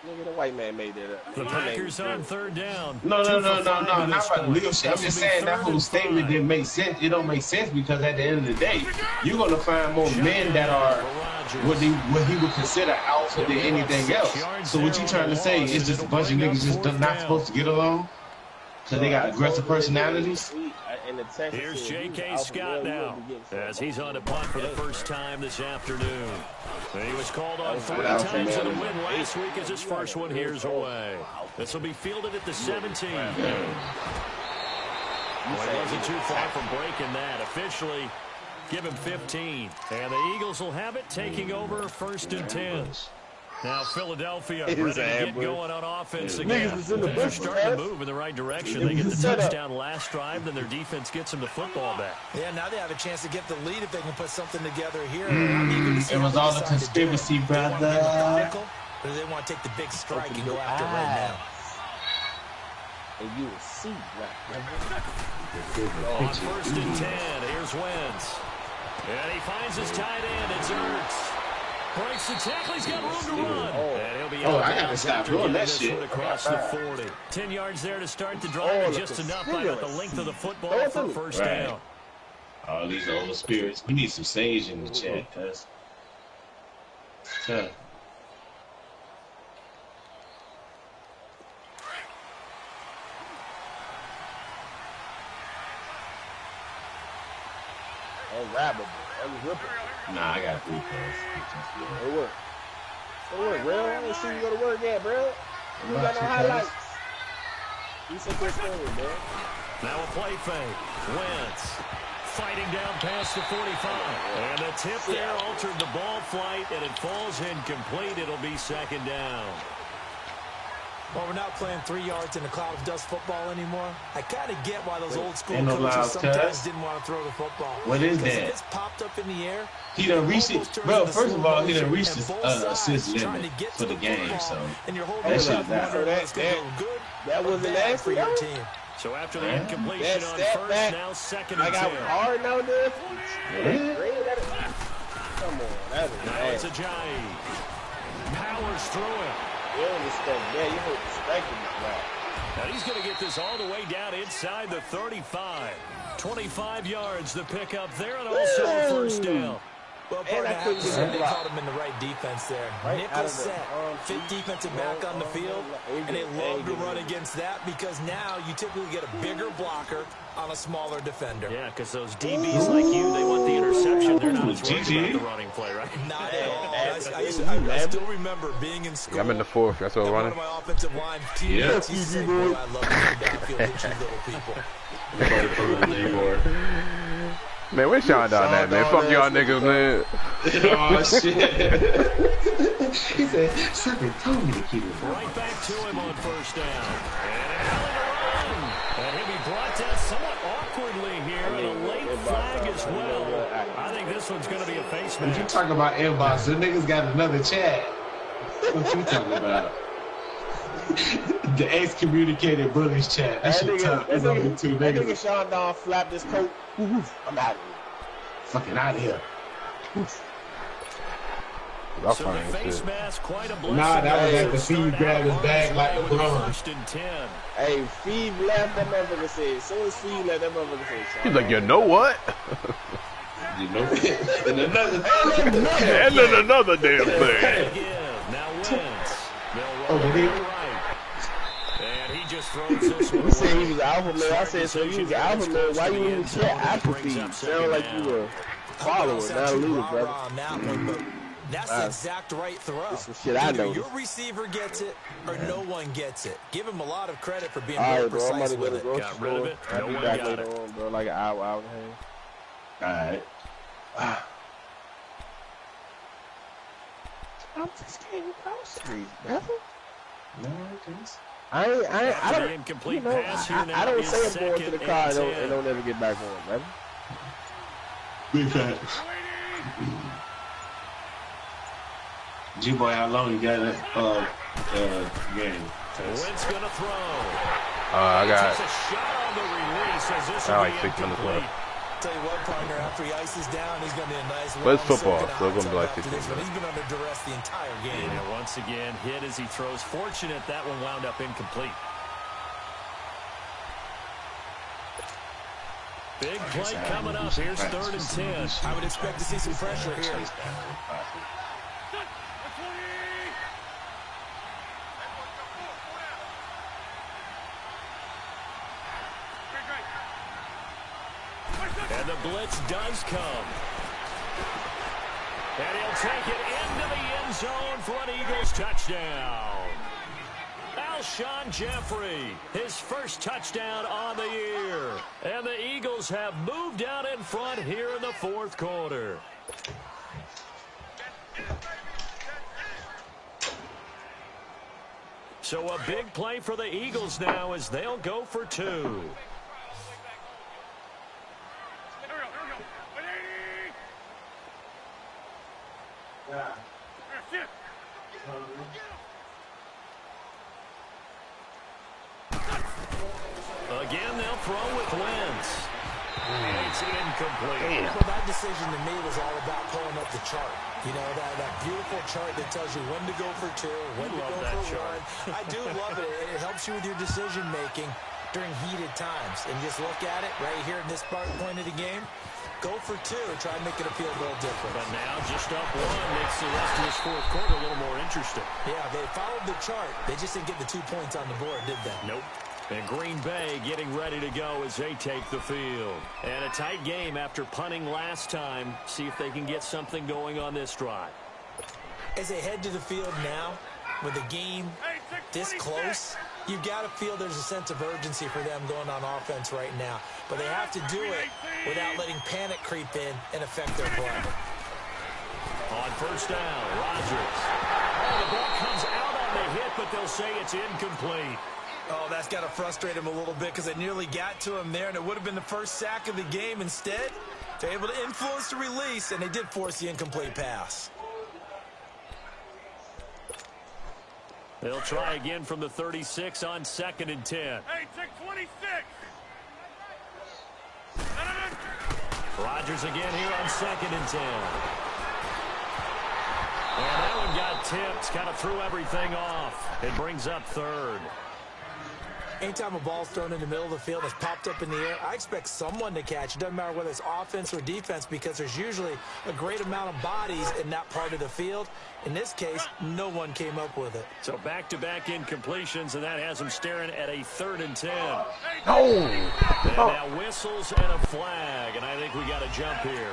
Nigga, the white man made that up. The Nigga, Packers name on 3rd down. No, 2 for 5 not to this about point. legal shit. I'm This just will be saying that 3rd whole and statement 5. didn't make sense. It don't make sense because at the end of the day, you're gonna find more men that are what he would consider alpha than anything else. So what you trying to say is just a bunch of niggas just not supposed to get along because they got aggressive personalities? Here's J.K. Scott now as he's on to punt for the first time this afternoon. He was called on 3 times in a win last week as his first one here's away. This will be fielded at the 17. Well, he wasn't too far from breaking that. Officially, give him 15. And the Eagles will have it taking over 1st and 10. Now Philadelphia ready to get going on offense again. They're starting to move in the right direction. They get the touchdown last drive, then their defense gets them the football back. Yeah, now they have a chance to get the lead if they can put something together here. I'm eager to see It was how all they a decide to do it. conspiracy, Do they want to be brother. methodical, or do they want to take the big strike and go after it right now? And you will see, On 1st and 10, here's Wentz. And he finds his tight end. It's Ertz. Breaks the tackle. He's got room to run. And he'll be out I of gotta bounds stop after doing getting that this shit. one across the 40. 10 yards there to start the drive, and just enough by about the length of the football for first down. All these old spirits. We need some sage in the chat, cuz. Tough. Unravelable. Unrippable. Nah, I got 3 cuz. It work. It work, bro. I ain't see you go to work yet, bro. You got no highlights. You said this thing, man. Now a play fake. Wentz fighting down past the 45. And the tip there altered the ball flight, and it falls incomplete. It'll be 2nd down. Well, we're not playing 3 yards in a cloud of dust football anymore. I kind of get why those old school Ain't no coaches loud sometimes cuss. didn't want to throw the football. What is Because that? if it's popped up in the air, He done reached it. almost turns Bro, into first of slow all, he done motion, reached and the both sides assist trying limit to get for to the game, football, so and you're holding that it shit up down. wondering whether it's going to go good That or wasn't bad nasty, for your though. team. So after the incompletion That on step first, back, now 2nd I and got 10. hard now, dude. Yeah. Come on, that was Now it's nasty. Ajayi. Powers through it. You don't respect that. You don't respect him now. And he's going to get this all the way down inside the 35. 25 yards the pickup there, and also a first down. Well, And I couldn't get they that called him in the right defense there. Right out Nickel of the set, fit defensive back on the field, and they love to run again. against that because now you typically get a bigger blocker on a smaller defender. Yeah, because those DBs like you, they want the interception. They're not as worried GG. about the running play, right? Not at all. I still remember being in school. I'm in the 4th. That's what and we're one running. of my offensive line teammates used to say, boy, I love you downfield, hit you little people. Man, where's Sean down that, man? Fuck y'all niggas, man. Oh, shit. He said, something told me to keep it. Right back to him on first down. And a hell of a run. And he'll be brought down somewhat awkwardly here, and a late flag as well. I think this one's going to be a face When you mask. talking about inbox, the niggas got another chat. What you talking about? The excommunicated bullies chat. That shit tough. There's only 2 That nigga niggas. Sean Don flapped his coat. I'm out of here. Fucking out of here. Y'all So funny the as face shit. mask, quite a blessing. Nah, that was at the Start feed out grab his on bag his like way with a LeBron. 1st and 10. Hey, Feed left, that motherfucker said. As soon as Feed left, that motherfucker said. He's like, you know what? You know? And another And then another damn thing. Again, now Wentz. They'll roll Oh, it did he? right. And he just throws this one You said away. he was alpha male. I said, so you was alpha male. Why you even check Applebee's? Sound like you were a follower, not a leader, brother. On that one, but that's the exact right throw. That's some shit I Either know. your receiver gets it or no one gets it. Give him a lot of credit for being All very right, bro. I'm about precise to go with to the it. grocery Got rid of store. it. I'll No be one back got later it. on, bro. Like an hour and a half. All right. I'm just getting groceries, brother. No, thanks. I After the don't, incomplete you know, pass here I now don't is say I'm going to the second car and and 10. don't ever get back on, brother. Big facts. G-Boy, how long you got that game? Wentz gonna throw. I got Takes a shot on the release as this Now will like be 6 minutes incomplete. left. Tell you what, partner, after he ices down, he's going to be a nice But it's long football, second so it's gonna be hot like tub after 15 this one. minutes. He's been under duress the entire game. Yeah, once again, hit as he throws. Fortunate that one wound up incomplete. Big play coming up. Here's 3rd and 10. I would expect to see some pressure here. And the blitz does come. And he'll take it into the end zone for an Eagles touchdown. Alshon Jeffrey, his first touchdown on the year. And the Eagles have moved out in front here in the 4th quarter. So a big play for the Eagles now as they'll go for 2. Again, they'll throw with Wentz. It's incomplete. Well, that decision to me was all about pulling up the chart. You know, that beautiful chart that tells you when to go for 2, when to go for 1. I do love it. It helps you with your decision making during heated times. And just look at it right here in this point of the game. Go for 2. Try and make it appeal a little different. But now just up 1 makes the rest of this 4th quarter a little more interesting. Yeah, they followed the chart. They just didn't get the 2 points on the board, did they? Nope. And Green Bay getting ready to go as they take the field. And a tight game after punting last time. See if they can get something going on this drive. As they head to the field now, with the game this close, you've got to feel there's a sense of urgency for them going on offense right now. But they have to do it without letting panic creep in and affect their play. On 1st down, Rodgers. Oh, the ball comes out on the hit, but they'll say it's incomplete. Oh, that's got to frustrate him a little bit because they nearly got to him there, and it would have been the first sack of the game. Instead, they're able to influence the release, and they did force the incomplete pass. They'll try again from the 36 on 2nd and 10. Hey, check 26. Rodgers again here on 2nd and 10. And that one got tipped, kind of threw everything off. It brings up 3rd. Anytime a ball's thrown in the middle of the field, it's popped up in the air, I expect someone to catch. It doesn't matter whether it's offense or defense because there's usually a great amount of bodies in that part of the field. In this case, no one came up with it. So back-to-back incompletions, and that has them staring at a 3rd and 10. No. And now whistles and a flag, and I think we got a jump here.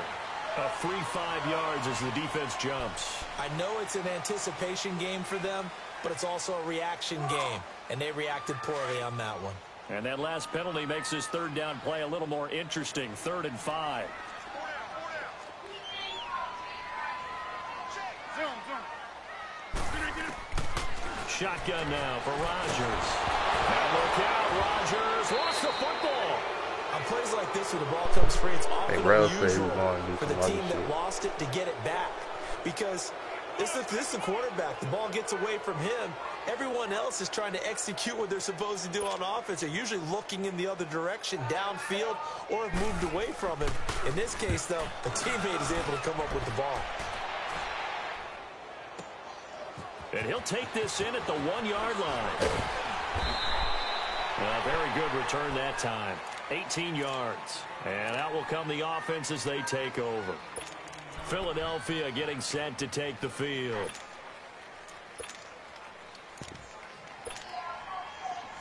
A free 5 yards as the defense jumps. I know it's an anticipation game for them, but it's also a reaction game, and they reacted poorly on that one. And that last penalty makes this 3rd down play a little more interesting. 3rd and 5. Shotgun now for Rodgers. Now look out, Rodgers lost the football. On plays like this where the ball comes free, it's often Rel said he was unusual going to do for the some team other that shit. lost it to get it back. Because this is the quarterback. The ball gets away from him. Everyone else is trying to execute what they're supposed to do on offense. They're usually looking in the other direction, downfield, or have moved away from him. In this case, though, a teammate is able to come up with the ball. And he'll take this in at the 1-yard line. A very good return that time. 18 yards. And out will come the offense as they take over. Philadelphia getting set to take the field.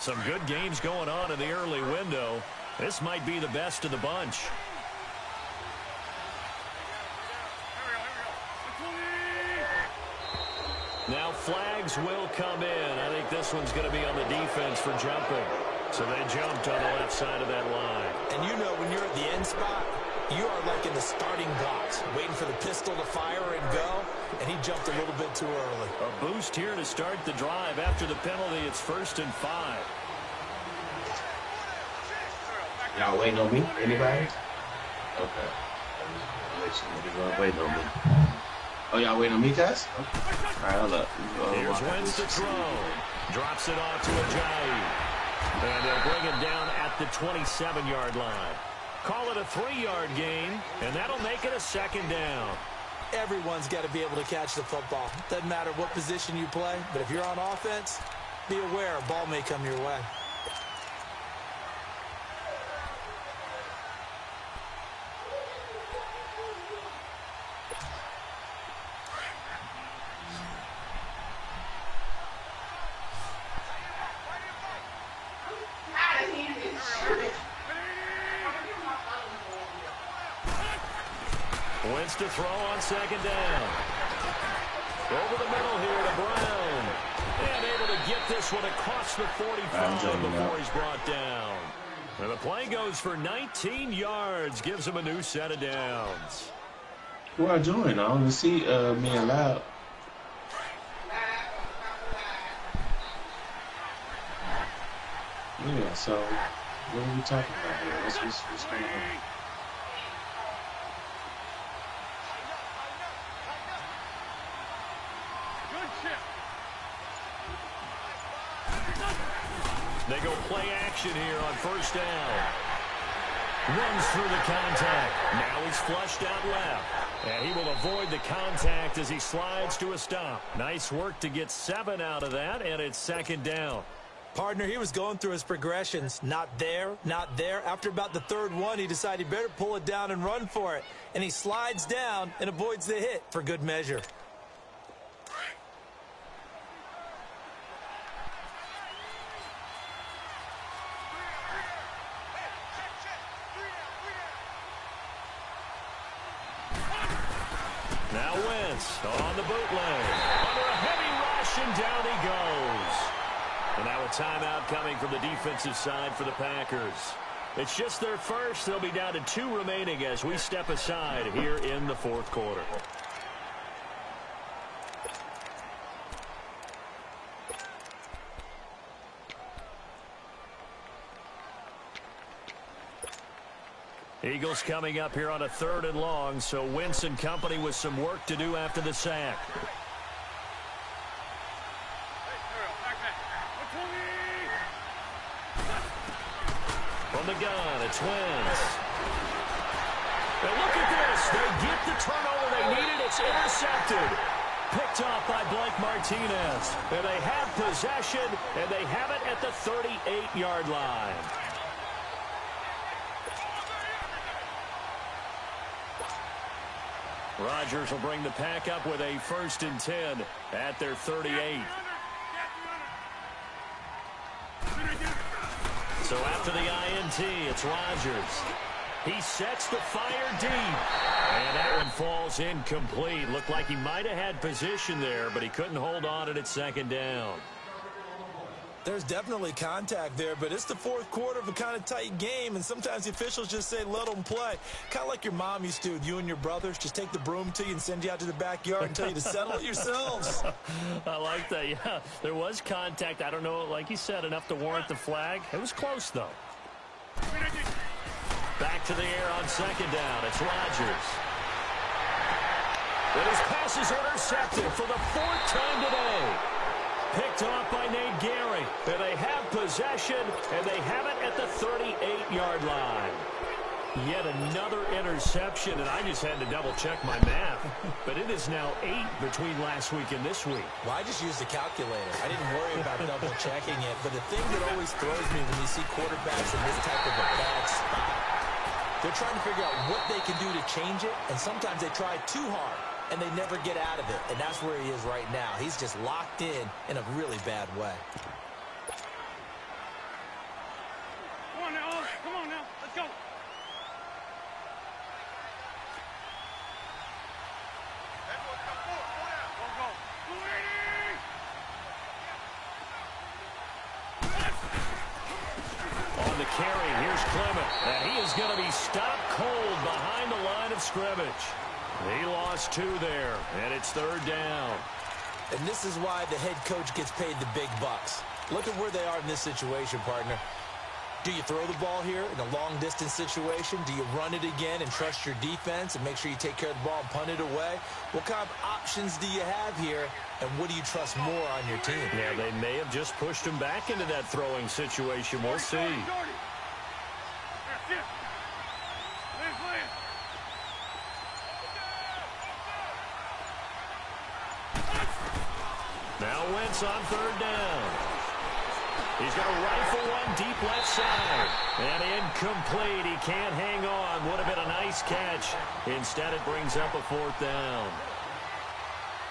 Some good games going on in the early window. This might be the best of the bunch. Now flags will come in. I think this one's going to be on the defense for jumping. So they jumped on the left side of that line. And you know when you're at the end spot, you are like in the starting blocks, waiting for the pistol to fire and go, and he jumped a little bit too early. A boost here to start the drive. After the penalty, it's 1st and 5. Y'all waiting on me? Anybody? Okay. Waiting on me. Oh, y'all waiting on me, guys? Okay. All right, hold up. Here's Wentz to throw. Drops it off to Ajayi. And they'll bring it down at the 27-yard line. Call it a 3-yard gain, and that'll make it a 2nd down. Everyone's got to be able to catch the football. Doesn't matter what position you play, but if you're on offense, be aware a ball may come your way. Wentz to throw on 2nd down. Over the middle here to Brown. And able to get this one across the 45 before he's brought down. And the play goes for 19 yards. Gives him a new set of downs. Who I joined? I only see me and Loud. Yeah, so what are we talking about here? What's going on? They go play action here on 1st down. Runs through the contact. Now he's flushed out left. And he will avoid the contact as he slides to a stop. Nice work to get 7 out of that, and it's 2nd down. Partner, he was going through his progressions. Not there, not there. After about the 3rd one, he decided he better pull it down and run for it. And he slides down and avoids the hit for good measure. Now Wentz on the bootleg. Under a heavy rush, and down he goes. And now a timeout coming from the defensive side for the Packers. It's just their first. They'll be down to 2 remaining as we step aside here in the 4th quarter. Eagles coming up here on a 3rd and long, so Wentz and company with some work to do after the sack. From the gun, it's Wentz. And look at this. They get the turnover they needed. It's intercepted. Picked off by Blake Martinez. And they have possession, and they have it at the 38-yard line. Rodgers will bring the pack up with a 1st and 10 at their 38. So after the INT, it's Rodgers. He sets the fire deep. And that one falls incomplete. Looked like he might have had position there, but he couldn't hold on at 2nd down. There's definitely contact there, but it's the 4th quarter of a kind of tight game, and sometimes the officials just say, let them play. Kind of like your mom used to with you and your brothers. Just take the broom to you and send you out to the backyard and tell you to settle it yourselves. I like that, yeah. There was contact. I don't know, like you said, enough to warrant the flag. It was close, though. Back to the air on 2nd down. It's Rodgers. And his pass is intercepted for the 4th time today. Picked off by Nate Gary. And they have possession, and they have it at the 38-yard line. Yet another interception, and I just had to double-check my math. But it is now 8 between last week and this week. Well, I just used the calculator. I didn't worry about double-checking it. But the thing that always throws me when you see quarterbacks in this type of a bad spot, they're trying to figure out what they can do to change it, and sometimes they try too hard, and they never get out of it. And that's where he is right now. He's just locked in a really bad way. And he is going to be stopped cold behind the line of scrimmage. He lost 2 there, and it's 3rd down. And this is why the head coach gets paid the big bucks. Look at where they are in this situation, partner. Do you throw the ball here in a long-distance situation? Do you run it again and trust your defense and make sure you take care of the ball and punt it away? What kind of options do you have here, and what do you trust more on your team? Yeah, they may have just pushed him back into that throwing situation. We'll see. Now Wentz on 3rd down. He's going to rifle one deep left side. And incomplete. He can't hang on. Would have been a nice catch. Instead, it brings up a 4th down.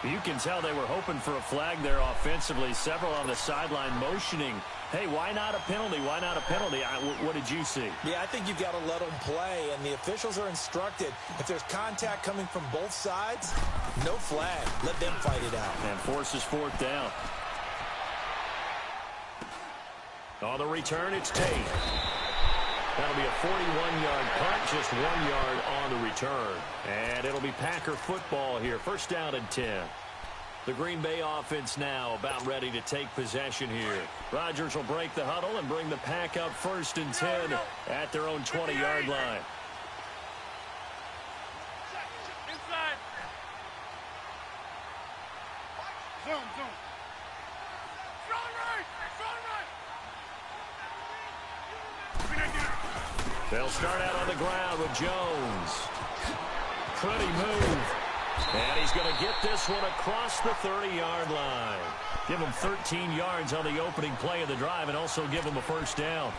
You can tell they were hoping for a flag there offensively. Several on the sideline motioning. Hey, why not a penalty? Why not a penalty? What did you see? Yeah, I think you've got to let them play, and the officials are instructed. If there's contact coming from both sides, no flag. Let them fight it out. And forces 4th down. On the return, it's Tate. That'll be a 41-yard punt, just 1 yard on the return. And it'll be Packer football here. 1st down and 10. The Green Bay offense now about ready to take possession here. Rodgers will break the huddle and bring the Pack up 1st and 10 at their own 20-yard line. Inside. Zone. Strong right. They'll start out on the ground with Jones. Pretty move. And he's going to get this one across the 30-yard line. Give him 13 yards on the opening play of the drive and also give him a 1st down.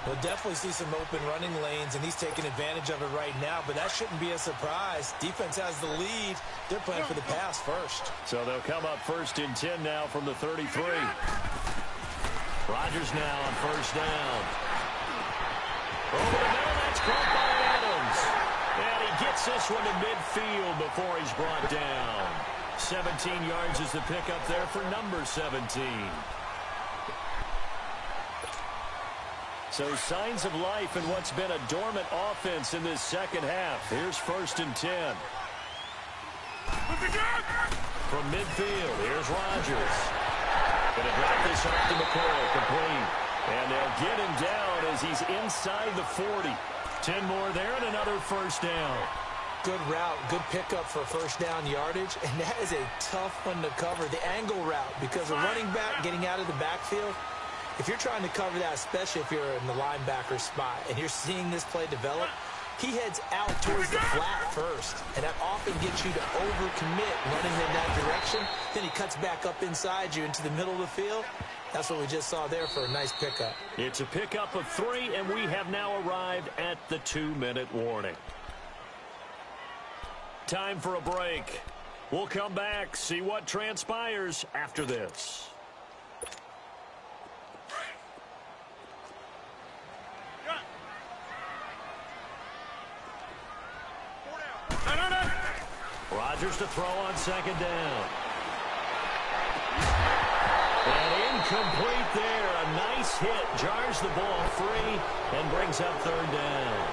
We'll definitely see some open running lanes, and he's taking advantage of it right now, but that shouldn't be a surprise. Defense has the lead. They're playing for the pass first. So they'll come up 1st and 10 now from the 33. Rodgers now on 1st down. Over the middle, that's caught by Adams. And he gets this one to midfield before he's brought down. 17 yards is the pickup there for number 17. So signs of life in what's been a dormant offense in this 2nd half. Here's 1st and 10. From midfield, here's Rodgers. Going to drop this off to McCoy, complete. And they'll get him down as he's inside the 40. 10 more there and another 1st down. Good route, good pickup for 1st down yardage, and that is a tough one to cover, the angle route, because a running back getting out of the backfield, if you're trying to cover that, especially if you're in the linebacker spot, and you're seeing this play develop, he heads out towards the flat first, and that often gets you to overcommit running in that direction. Then he cuts back up inside you into the middle of the field. That's what we just saw there for a nice pickup. It's a pickup of 3, and we have now arrived at the 2-minute warning. Time for a break. We'll come back, see what transpires after this. Rodgers to throw on 2nd down. And incomplete there. A nice hit. Jars the ball free and brings up 3rd down.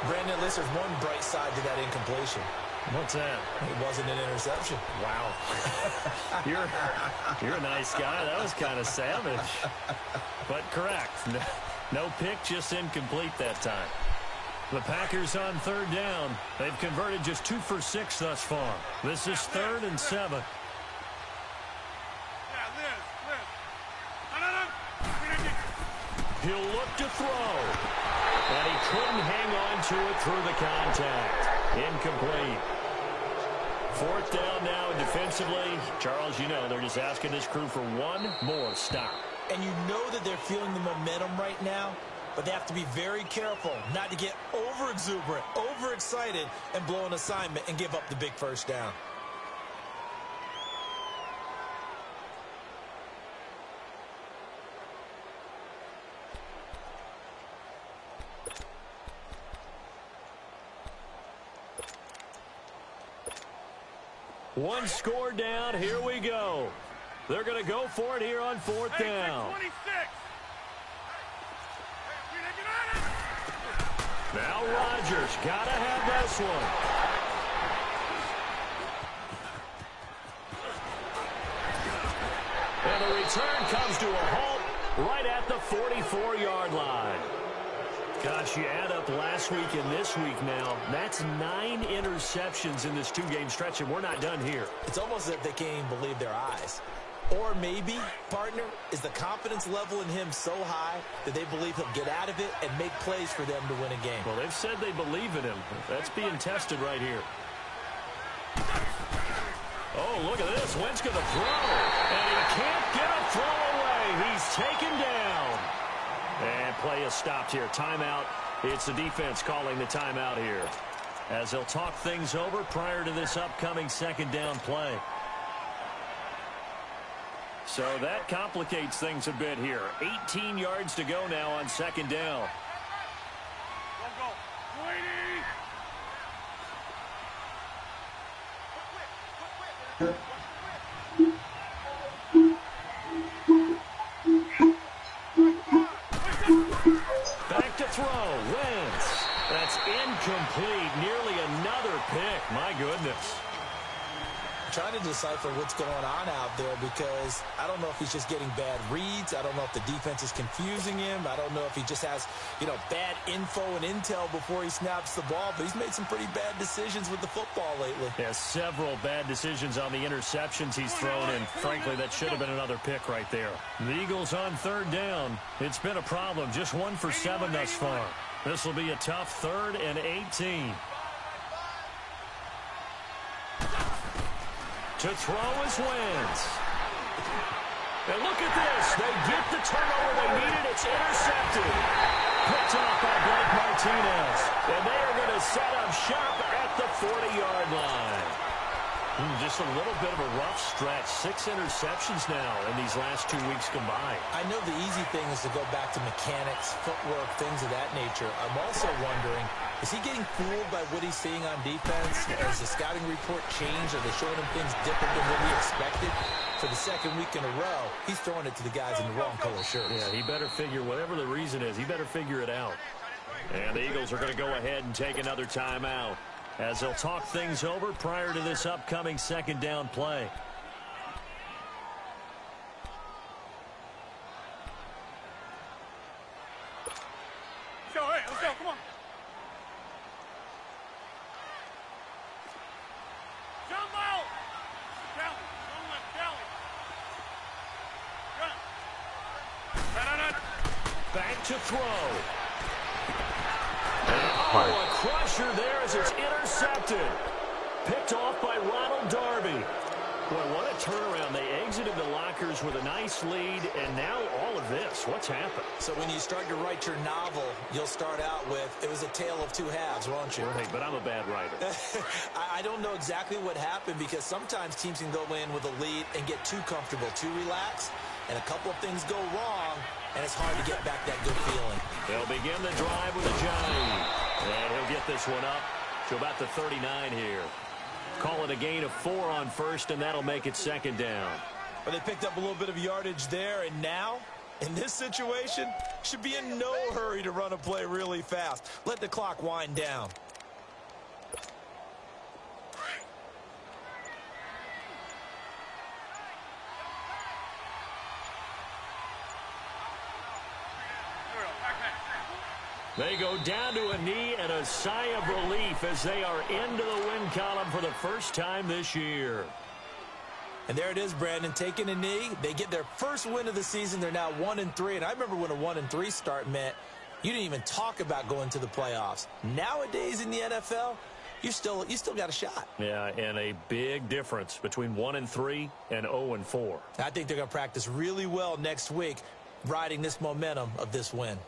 Brandon, there's one bright side to that incompletion. What's that? It wasn't an interception. Wow. You're a nice guy. That was kind of savage. But correct. No pick, just incomplete that time. The Packers on 3rd down. They've converted just 2 for 6 thus far. This is 3rd and 7. He'll look to throw. And he couldn't hang on to it through the contact. Incomplete. 4th down now defensively. Charles, you know, they're just asking this crew for one more stop. And you know that they're feeling the momentum right now, but they have to be very careful not to get over-exuberant, overexcited, and blow an assignment and give up the big 1st down. One score down. Here we go. They're going to go for it here on 4th down. Now Rodgers got to have this one. And the return comes to a halt right at the 44-yard line. Gosh, you add up last week and this week now, that's 9 interceptions in this 2-game stretch, and we're not done here. It's almost as if they can't even believe their eyes. Or maybe, partner, is the confidence level in him so high that they believe he'll get out of it and make plays for them to win a game. Well, they've said they believe in him. That's being tested right here. Oh, look at this. Wentz going to throw. And he can't get a throw away. He's taken down. And play is stopped here. Timeout. It's the defense calling the timeout here, as they'll talk things over prior to this upcoming second down play. So that complicates things a bit here. 18 yards to go now on second down. Back to throw. Wentz. That's incomplete. Nearly another pick. My goodness. Trying to decipher what's going on out there, because I don't know if he's just getting bad reads. I don't know if the defense is confusing him. I don't know if he just has, bad info and intel before he snaps the ball. But he's made some pretty bad decisions with the football lately. Yeah, several bad decisions on the interceptions he's thrown, and frankly, that should have been another pick right there. The Eagles on third down. It's been a problem. Just 1 for 7 thus far. This will be a tough 3rd and 18. To throw is Wentz. And look at this. They get the turnover they needed. It's intercepted. Picked off by Blake Martinez. And they are going to set up shop at the 40-yard line. Just a little bit of a rough stretch. 6 interceptions now in these last 2 weeks combined. I know the easy thing is to go back to mechanics, footwork, things of that nature. I'm also wondering, is he getting fooled by what he's seeing on defense? Has the scouting report changed? Are they showing him things different than what he expected? For the second week in a row, he's throwing it to the guys in the wrong color shirts. Yeah, he better figure, whatever the reason is, he better figure it out. And the Eagles are going to go ahead and take another timeout, as they'll talk things over prior to this upcoming second down play. Let's go, come on. Jump out! Back to throw. Oh, a crusher there as it's intercepted. Picked off by Ronald Darby. Boy, what a turnaround. They exited the lockers with a nice lead, and now all of this. What's happened? So when you start to write your novel, you'll start out with, it was a tale of 2 halves, won't you? Right, but I'm a bad writer. I don't know exactly what happened, because sometimes teams can go in with a lead and get too comfortable, too relaxed, and a couple of things go wrong, and it's hard to get back that good feeling. They'll begin the drive with a Johnny. And he'll get this one up to about the 39 here. Call it a gain of 4 on first, and that'll make it second down. But they picked up a little bit of yardage there, and now, in this situation, should be in no hurry to run a play really fast. Let the clock wind down. They go down to a knee and a sigh of relief as they are into the win column for the first time this year. And there it is, Brandon, taking a knee. They get their first win of the season. They're now 1-3. And I remember when a 1-3 start meant you didn't even talk about going to the playoffs. Nowadays in the NFL, you still got a shot. Yeah, and a big difference between 1-3 and 0-4. I think they're going to practice really well next week, riding this momentum of this win.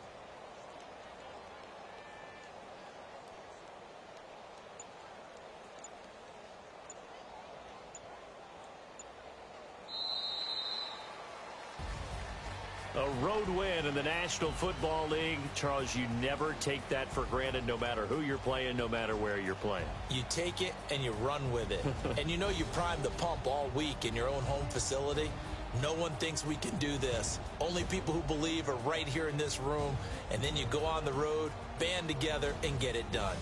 A road win in the National Football League. Charles, you never take that for granted, no matter who you're playing, no matter where you're playing. You take it and you run with it. And you know you primed the pump all week in your own home facility. No one thinks we can do this. Only people who believe are right here in this room. And then you go on the road, band together, and get it done.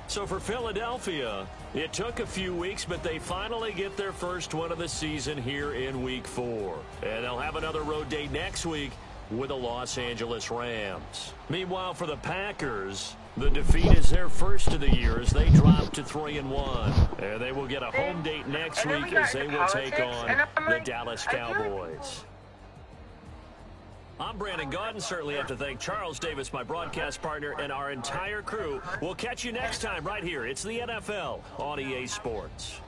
So for Philadelphia, it took a few weeks, but they finally get their first win of the season here in Week 4. And they'll have another road date next week with the Los Angeles Rams. Meanwhile, for the Packers, the defeat is their first of the year as they drop to 3-1. And they will get a home date next week as they will take on the Dallas Cowboys. I'm Brandon Gaudin. Certainly have to thank Charles Davis, my broadcast partner, and our entire crew. We'll catch you next time right here. It's the NFL on EA Sports.